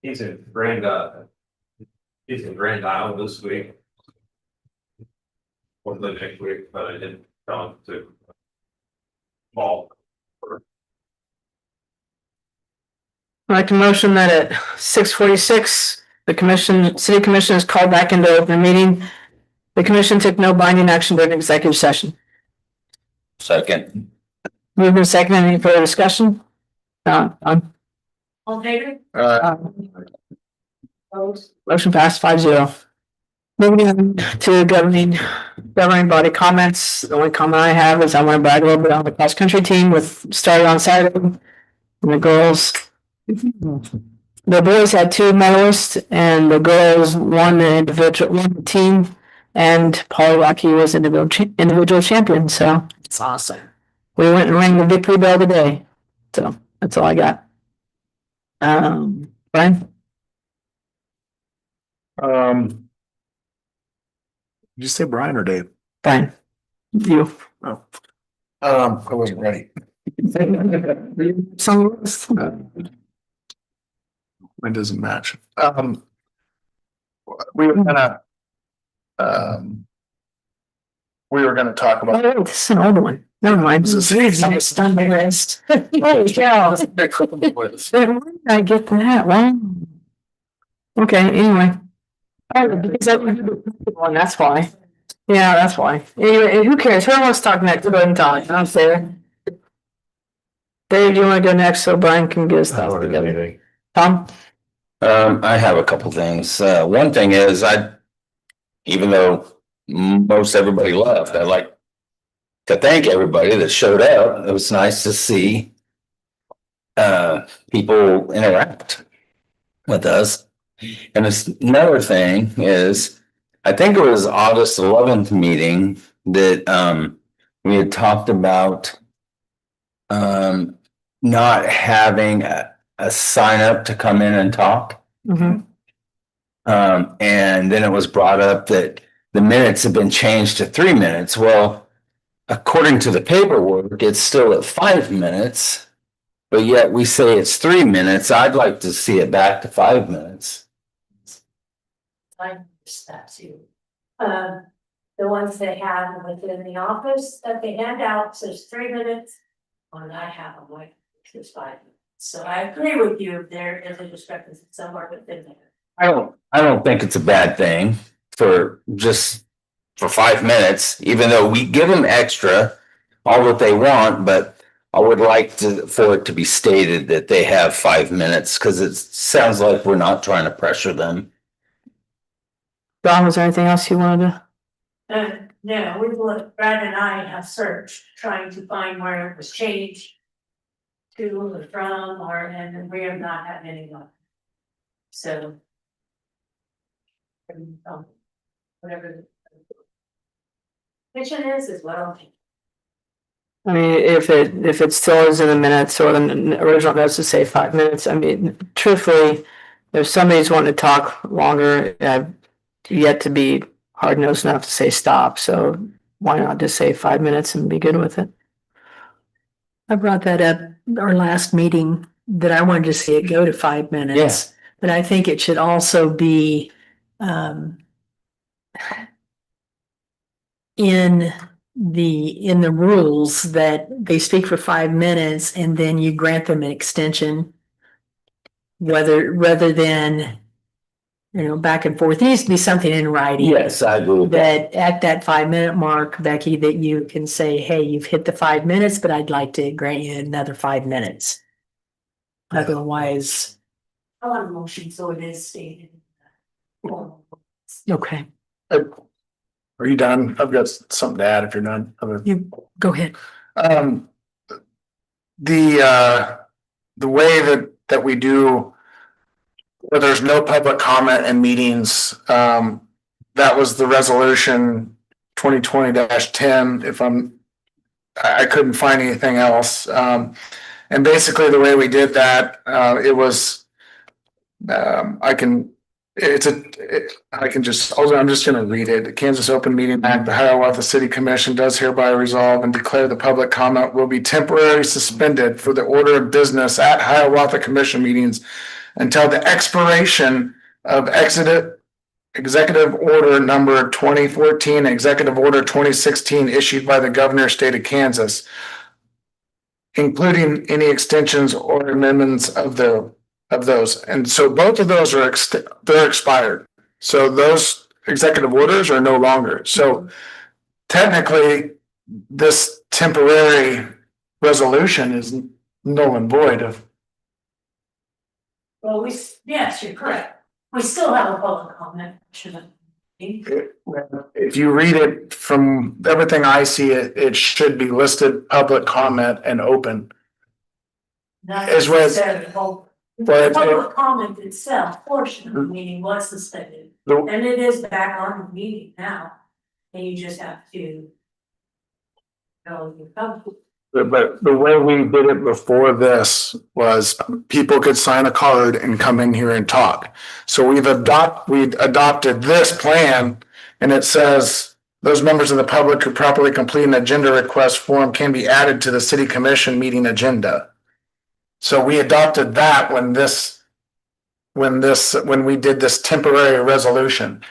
He's in Grand Isle this week. Or the next week, but I didn't tell him to. Call. I'd like to motion that at 6:46, city commission is called back into open meeting. The commission took no binding action during executive session. Second. Moved and seconded. Any further discussion? All in favor? Opposed? Motion passed 5-0. Moving on to governing body comments. The only comment I have is I want to brag a little bit on the cross country team started on Saturday. And the girls, the boys had 2 medalists and the girls won the team, and Polly Rocky was individual champion. So it's awesome. We went and rang the victory bell today. So that's all I got. Brian? Did you say Brian or Dave? Brian. You. Oh. I wasn't ready. Some. Mine doesn't match. We were gonna talk about. Oh, this is an old one. Never mind. It's on the list. Holy cow. Where did I get that? Wow. Okay, anyway. Oh, because I didn't do the one, that's why. Yeah, that's why. Anyway, who cares? Who wants to talk next? Go ahead and talk. I'm there. Dave, do you want to go next so Brian can get his thoughts together? Tom? I have a couple things. One thing is even though most everybody left, I'd like to thank everybody that showed up. It was nice to see people interact with us. And another thing is, I think it was August 11th meeting that we had talked about not having a sign up to come in and talk. Mm-hmm. And then it was brought up that the minutes have been changed to 3 minutes. Well, according to the paperwork, it's still at 5 minutes, but yet we say it's 3 minutes. I'd like to see it back to 5 minutes. I missed that too. The ones they have within the office that they hand out says 3 minutes. When I have them, like, it's 5 minutes. So I agree with you if there is a discrepancy somewhere within there. I don't think it's a bad thing for 5 minutes, even though we give them extra, all that they want, but I would like for it to be stated that they have 5 minutes, because it sounds like we're not trying to pressure them. Don, was there anything else you wanted to? No, we've looked, Brad and I have searched, trying to find where it was changed to or from, and we have not had any luck. So. Whatever the mission is what I'll think. I mean, if it still is in the minutes or the original notes to say 5 minutes, I mean, truthfully, if somebody's wanting to talk longer, I've yet to be hard nosed enough to say stop. So why not just say 5 minutes and be good with it? I brought that up our last meeting that I wanted to see it go to 5 minutes. Yes. But I think it should also be in the rules that they speak for 5 minutes and then you grant them an extension. Rather than, back and forth. It needs to be something in writing. Yes, I agree with that. That at that 5 minute mark, Becky, that you can say, hey, you've hit the 5 minutes, but I'd like to grant you another 5 minutes. Otherwise. I want a motion, so it is stated. Okay, Are you done? I've got something to add if you're done. you go ahead. The way that we do, where there's no public comment in meetings, that was the resolution 2020-10. I couldn't find anything else. And basically the way we did that, it was, I'm just gonna read it. The Kansas Open Meeting Act, the Hiawatha City Commission does hereby resolve and declare the public comment will be temporarily suspended for the order of business at Hiawatha Commission meetings until the expiration of Executive Order number 2014, Executive Order 2016 issued by the Governor of State of Kansas, including any extensions or amendments of those. And so both of those are they're expired. So those executive orders are no longer. So technically, this temporary resolution is null and void of. Well, yes, you're correct. We still have a public comment, shouldn't we? If you read it from everything I see, it should be listed public comment and open. Not As well as- necessarily open. The But public comment itself, portion of the meeting was suspended, and it is back on the meeting now. And you just have to. But the way we did it before this was people could sign a card and come in here and talk. So we adopted this plan, and it says those members of the public who properly complete an agenda request form can be added to the city commission meeting agenda. So we adopted that when we did this temporary resolution.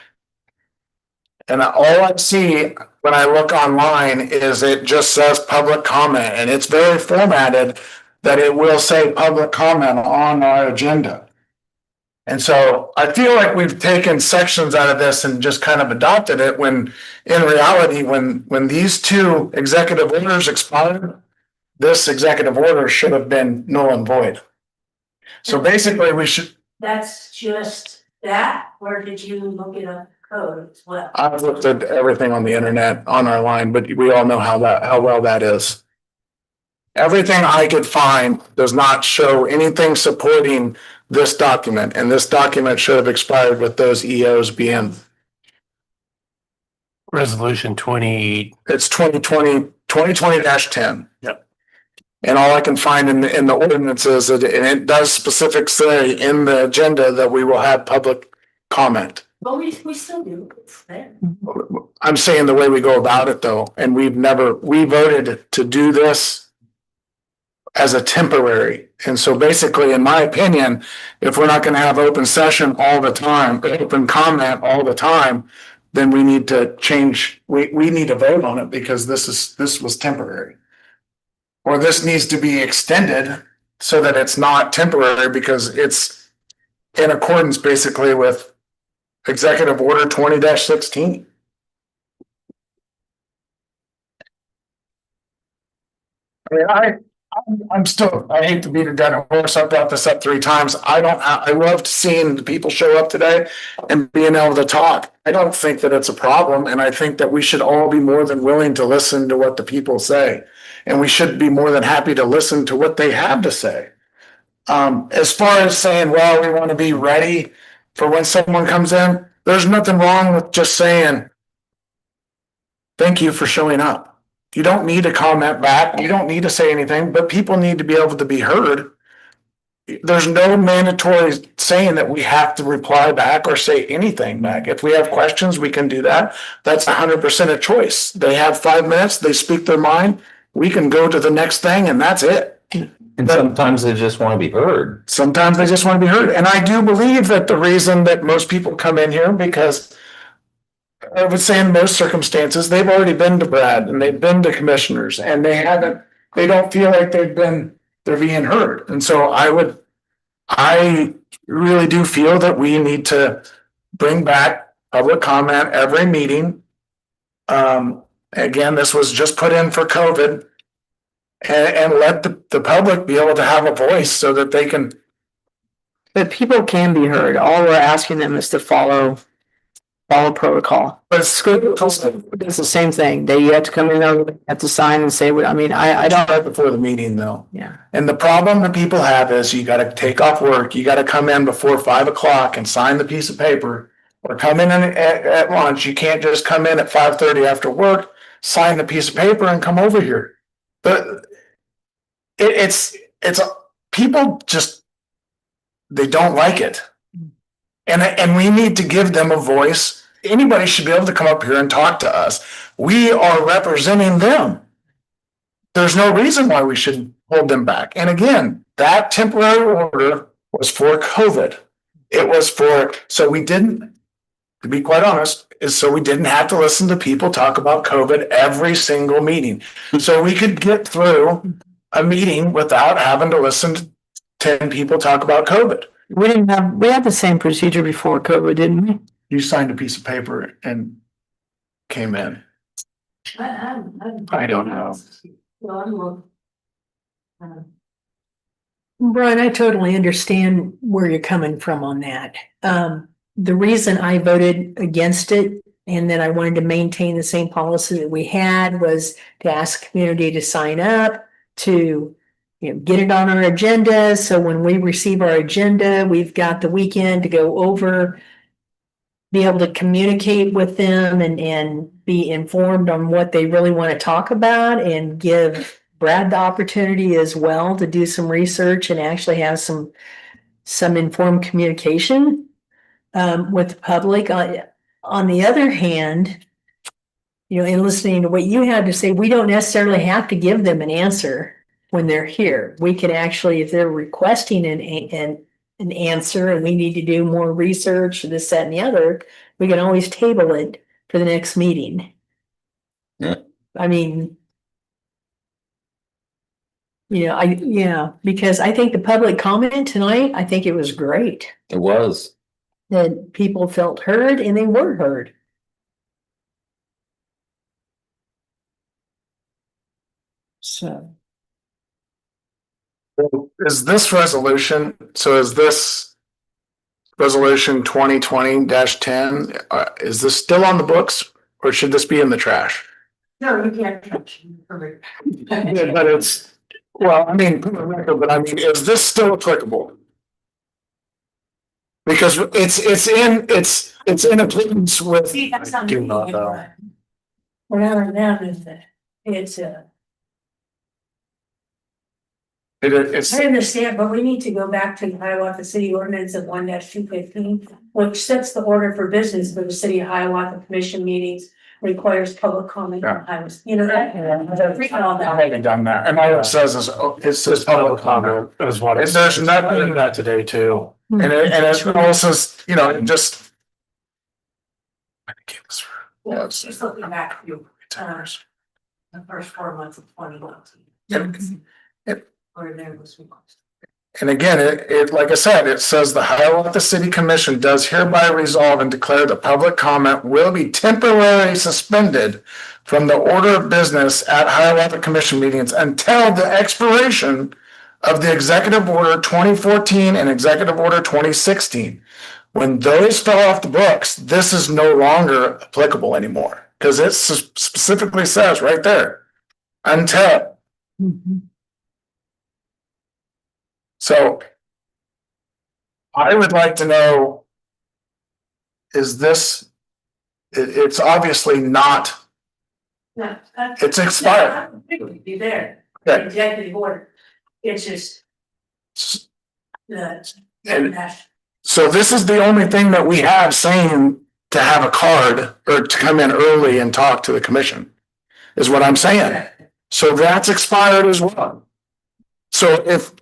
And all I see when I look online is it just says public comment, and it's very formatted that it will say public comment on our agenda. And so I feel like we've taken sections out of this and just kind of adopted it when in reality, when these two executive orders expired, this executive order should have been null and void. So basically we should. That's just that, or did you look it up code as well? I've looked at everything on the internet on our line, but we all know how well that is. Everything I could find does not show anything supporting this document, and this document should have expired with those EOs being. Resolution 20. It's 2020-10. Yep. And all I can find in the ordinances, and it does specific say in the agenda that we will have public comment. But we still do, it's there. I'm saying the way we go about it though, and we voted to do this as a temporary. And so basically, in my opinion, if we're not gonna have open session all the time, open comment all the time, then we need to change, we need to vote on it because this was temporary. Or this needs to be extended so that it's not temporary because it's in accordance basically with Executive Order 20-16. I mean, I hate to beat a dead horse. I've brought this up 3 times. I loved seeing the people show up today and being able to talk. I don't think that it's a problem. And I think that we should all be more than willing to listen to what the people say. And we should be more than happy to listen to what they have to say. As far as saying, well, we want to be ready for when someone comes in, there's nothing wrong with just saying, thank you for showing up. You don't need to comment back. You don't need to say anything, but people need to be able to be heard. There's no mandatory saying that we have to reply back or say anything back. If we have questions, we can do that. That's 100% a choice. They have 5 minutes, they speak their mind. We can go to the next thing and that's it. And sometimes they just want to be heard. Sometimes they just want to be heard. And I do believe that the reason that most people come in here, because I would say in most circumstances, they've already been to Brad and they've been to commissioners and they don't feel like they're being heard. And so I really do feel that we need to bring back public comment every meeting. Again, this was just put in for COVID and let the public be able to have a voice so that they can. But people can be heard. All we're asking them is to follow protocol. But school, it's the same thing. You have to come in there, have to sign and say what, I mean, I don't. Right before the meeting though. Yeah. And the problem that people have is you gotta take off work, you gotta come in before 5 o'clock and sign the piece of paper. Or come in at lunch. You can't just come in at 5:30 after work, sign the piece of paper and come over here. But it's people just, they don't like it. And we need to give them a voice. Anybody should be able to come up here and talk to us. We are representing them. There's no reason why we should hold them back. And again, that temporary order was for COVID. It was for, so we didn't, to be quite honest, is so we didn't have to listen to people talk about COVID every single meeting. So we could get through a meeting without having to listen to 10 people talk about COVID. We had the same procedure before COVID, didn't we? You signed a piece of paper and came in. I don't know. Brian, I totally understand where you're coming from on that. The reason I voted against it and then I wanted to maintain the same policy that we had was to ask community to sign up, to get it on our agenda. So when we receive our agenda, we've got the weekend to go over, be able to communicate with them and be informed on what they really want to talk about and give Brad the opportunity as well to do some research and actually have some informed communication with the public. On the other hand, in listening to what you had to say, we don't necessarily have to give them an answer when they're here. We can actually, if they're requesting an answer and we need to do more research, this, that, and the other, we can always table it for the next meeting. Yeah. I mean, because I think the public comment tonight, I think it was great It was. that people felt heard and they were heard. So. Is this resolution, so is this resolution 2020-10, is this still on the books or should this be in the trash? No, you can't touch it. Yeah, but it's, well, I mean, but I mean, is this still applicable? Because it's in accordance with. See, that's I not. do not know. Whatever that is, it's It's, I understand, but we need to go back to the Hiawatha City Ordinance of 1-215, which sets the order for business for the city of Hiawatha Commission meetings, requires public comment on highways. That. I haven't done that, and all it says is, it says public comment. Is what And there's nothing that today too. And it also, just. I think it was. Well, just looking back to the first 4 months of 2019. Yep. Or there was request. And again, it, like I said, it says the Hiawatha City Commission does hereby resolve and declare the public comment will be temporarily suspended from the order of business at Hiawatha Commission meetings until the expiration of the Executive Order 2014 and Executive Order 2016. When those fell off the books, this is no longer applicable anymore because it specifically says right there, until. So I would like to know, is this, it's obviously not, No, it's expired. Be there, Okay. executive order, it's just the. And so this is the only thing that we have saying to have a card or to come in early and talk to the commission, is what I'm saying. So that's expired as well. So if.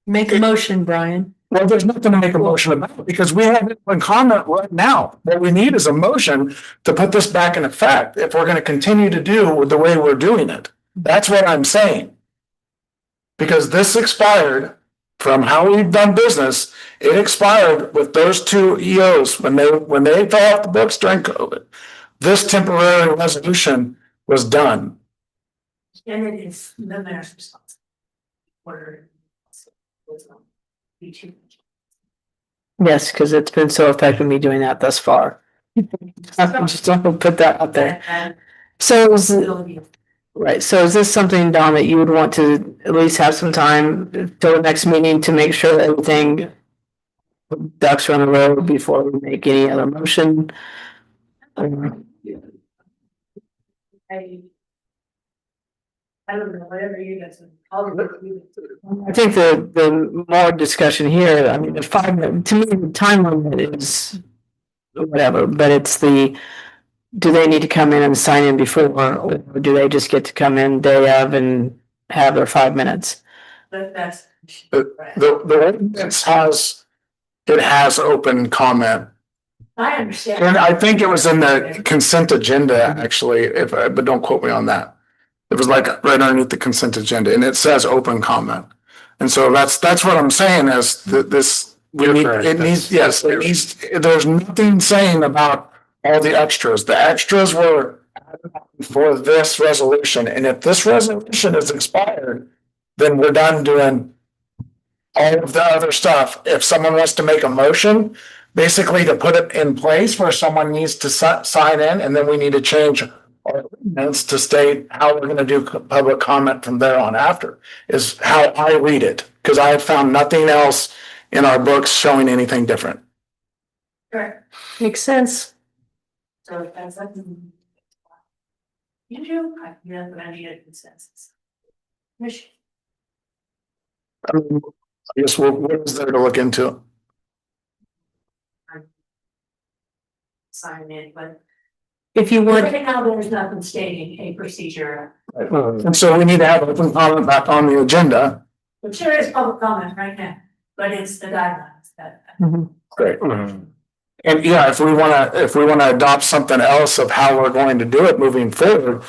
Make a motion, Brian. Well, there's nothing to make a motion about because we have it in comment right now. What we need is a motion to put this back in effect if we're going to continue to do the way we're doing it. That's what I'm saying. Because this expired from how we've done business. It expired with those two EOs when they fell off the books during COVID. This temporary resolution was done. And it is the mayor's responsibility. Order. Yes, because it's been so effective me doing that thus far. I'm just gonna put that out there. So is this something, Don, that you would want to at least have some time till the next meeting to make sure that everything ducks are on the road before we make any other motion? I don't know, whatever you guys. I think the more discussion here, I mean, the 5 minute, to me, the time limit whatever, but it's do they need to come in and sign in before, or do they just get to come in day of and have their 5 minutes? But that's. The ordinance has open comment. I understand. And I think it was in the consent agenda, actually, but don't quote me on that. It was like right underneath the consent agenda, and it says open comment. And so that's what I'm saying is that there's nothing saying about all the extras. The extras were for this resolution, and if this resolution is expired, then we're done doing all of the other stuff. If someone wants to make a motion, basically to put it in place where someone needs to sign in, and then we need to change our ordinance to state how we're gonna do public comment from there on after, is how I read it, because I have found nothing else in our books showing anything different. Correct. Makes sense. So that's like. You do, yeah, but I need a consensus. Michigan. I mean, I guess what is there to look into? Sign in, but If you want, right now there's nothing stating a procedure, And so we need to have open comment back on the agenda. which there is public comment right now, but it's the guidelines that. Great. And yeah, if we wanna adopt something else of how we're going to do it moving forward,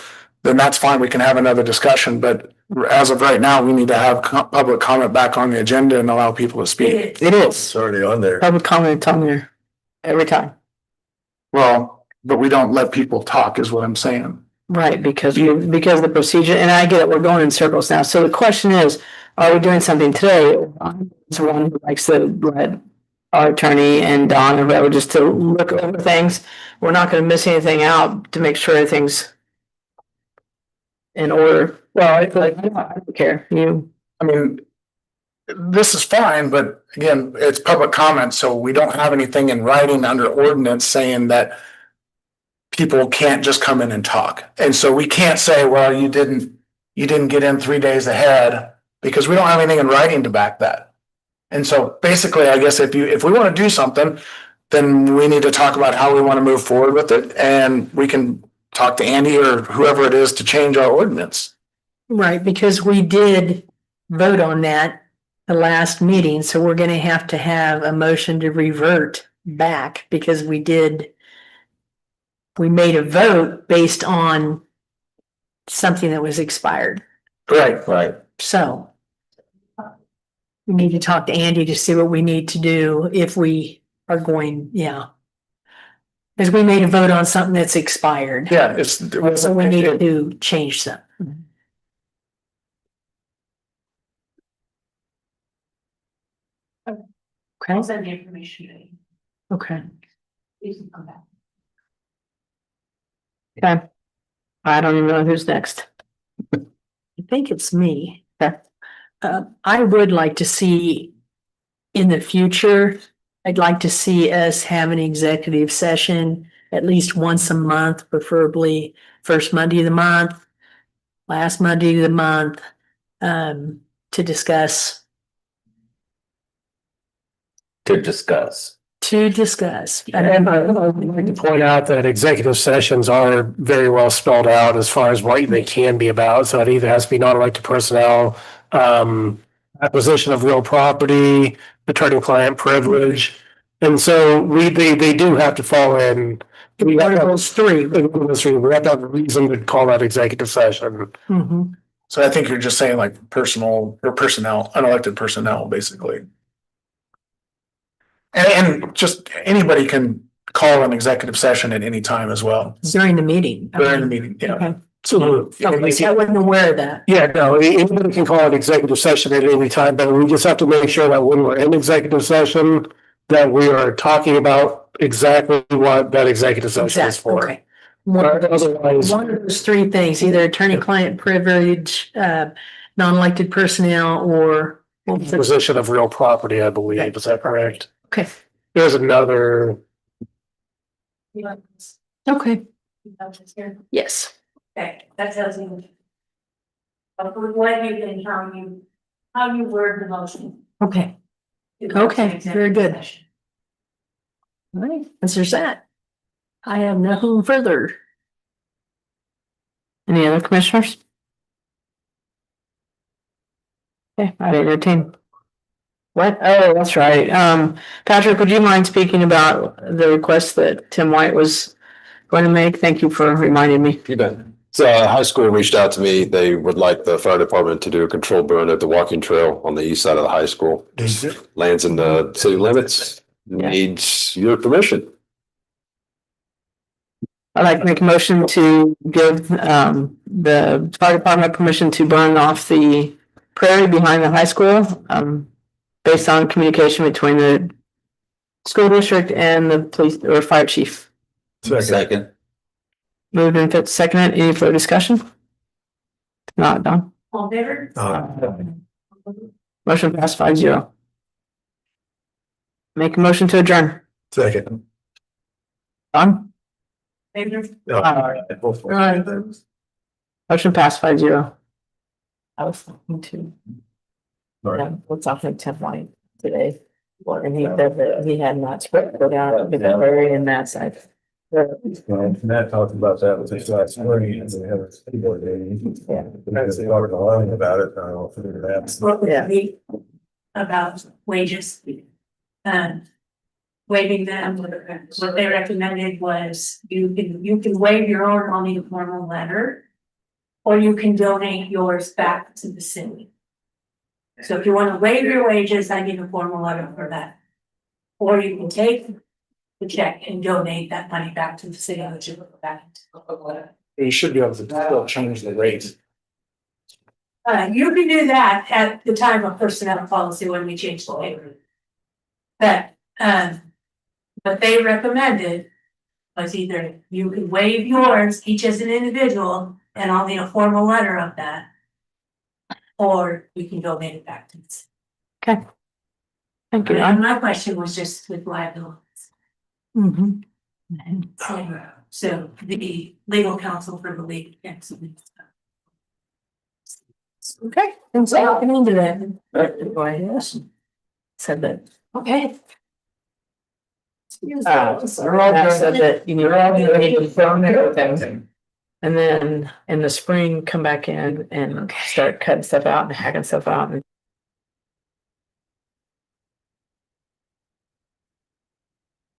then that's fine, we can have another discussion, but as of right now, we need to have public comment back on the agenda and allow people to speak. It is. It's already on there. Public comment on there every time. Well, but we don't let people talk is what I'm saying. Right, because of the procedure, and I get it, we're going in circles now. So the question is, are we doing something today? Someone who likes to let our attorney and Don or whoever just to look over things. We're not gonna miss anything out to make sure everything's in order. Well, I don't care, I mean, this is fine, but again, it's public comment, so we don't have anything in writing under ordinance saying that people can't just come in and talk. And so we can't say, well, you didn't get in 3 days ahead, because we don't have anything in writing to back that. And so basically, I guess if we want to do something, then we need to talk about how we want to move forward with it, and we can talk to Andy or whoever it is to change our ordinance. right, because we did vote on that the last meeting, so we're gonna have to have a motion to revert back because we made a vote based on something that was expired. Right. So we need to talk to Andy to see what we need to do if we are going, because we made a vote on something that's expired. Yeah, So we need to change that. I'll Okay, send the information to you. okay. You can come back. okay. I don't even know who's next. I think it's me. Okay. I would like to see in the future, I'd like to see us have an executive session at least once a month, preferably first Monday of the month, last Monday of the month, to discuss. And I would like to point out that executive sessions are very well spelled out as far as what they can be about. So it either has to be non-elected personnel, acquisition of real property, attorney-client privilege. And so they do have to fall in. Articles 3. We have to have a reason to call that executive session. Mhm. So I think you're just saying like personnel, unelected personnel, basically. And just anybody can call an executive session at any time as well. During the meeting. During the meeting, yeah. Okay. So, Okay, I wasn't aware of that. yeah, no, anybody can call an executive session at any time, but we just have to make sure that when we're in executive session, that we are talking about exactly what that executive session is for. Okay. Otherwise, one of those 3 things, either attorney-client privilege, non-elected personnel, or. acquisition of real property, I believe, is that correct? Okay, There's another, You want this? okay, You have this here? yes. Okay, that tells you. But what you can, how you word the motion. Okay, okay, very good. All right, as there's that. I have nothing further. Any other commissioners? Okay, I entertain. What? Oh, that's right. Patrick, would you mind speaking about the request that Tim White was going to make? Thank you for reminding me. You bet. So high school reached out to me. They would like the fire department to do a controlled burn at the walking trail on the east side of the high school. Lands in the city limits, needs your permission. I'd like to make a motion to give the fire department permission to burn off the prairie behind the high school. Based on communication between the school district and the police or fire chief. Second. Moved and fit seconded. Any further discussion? Not done. All there. Motion passed 5-0. Make a motion to adjourn. Second. Done. Right. Motion passed 5-0. I was thinking too. What's off of Tim White today? And he said that he had not spread go down the prairie in that side. Matt talked about that with his last spring and they have a skateboard day. Yeah. They talked a lot about it. I don't know if it happened. About wages. Waiving them, what they recommended was you can waive your own on the formal letter. Or you can donate yours back to the city. So if you want to waive your wages, I need a formal letter for that. Or you can take the check and donate that money back to the city, which is back into. You should be able to still change the rate. You can do that at the time of personnel policy when we change the labor. But, what they recommended was either you can waive yours, each as an individual, and I'll need a formal letter of that. Or you can donate it back to us. Okay. Thank you. And my question was just with liabilities. So the legal counsel for the league. Okay, and so looking into that. Go ahead. Said that, okay. Matt said that you need to film everything. And then in the spring, come back in and start cutting stuff out and hacking stuff out and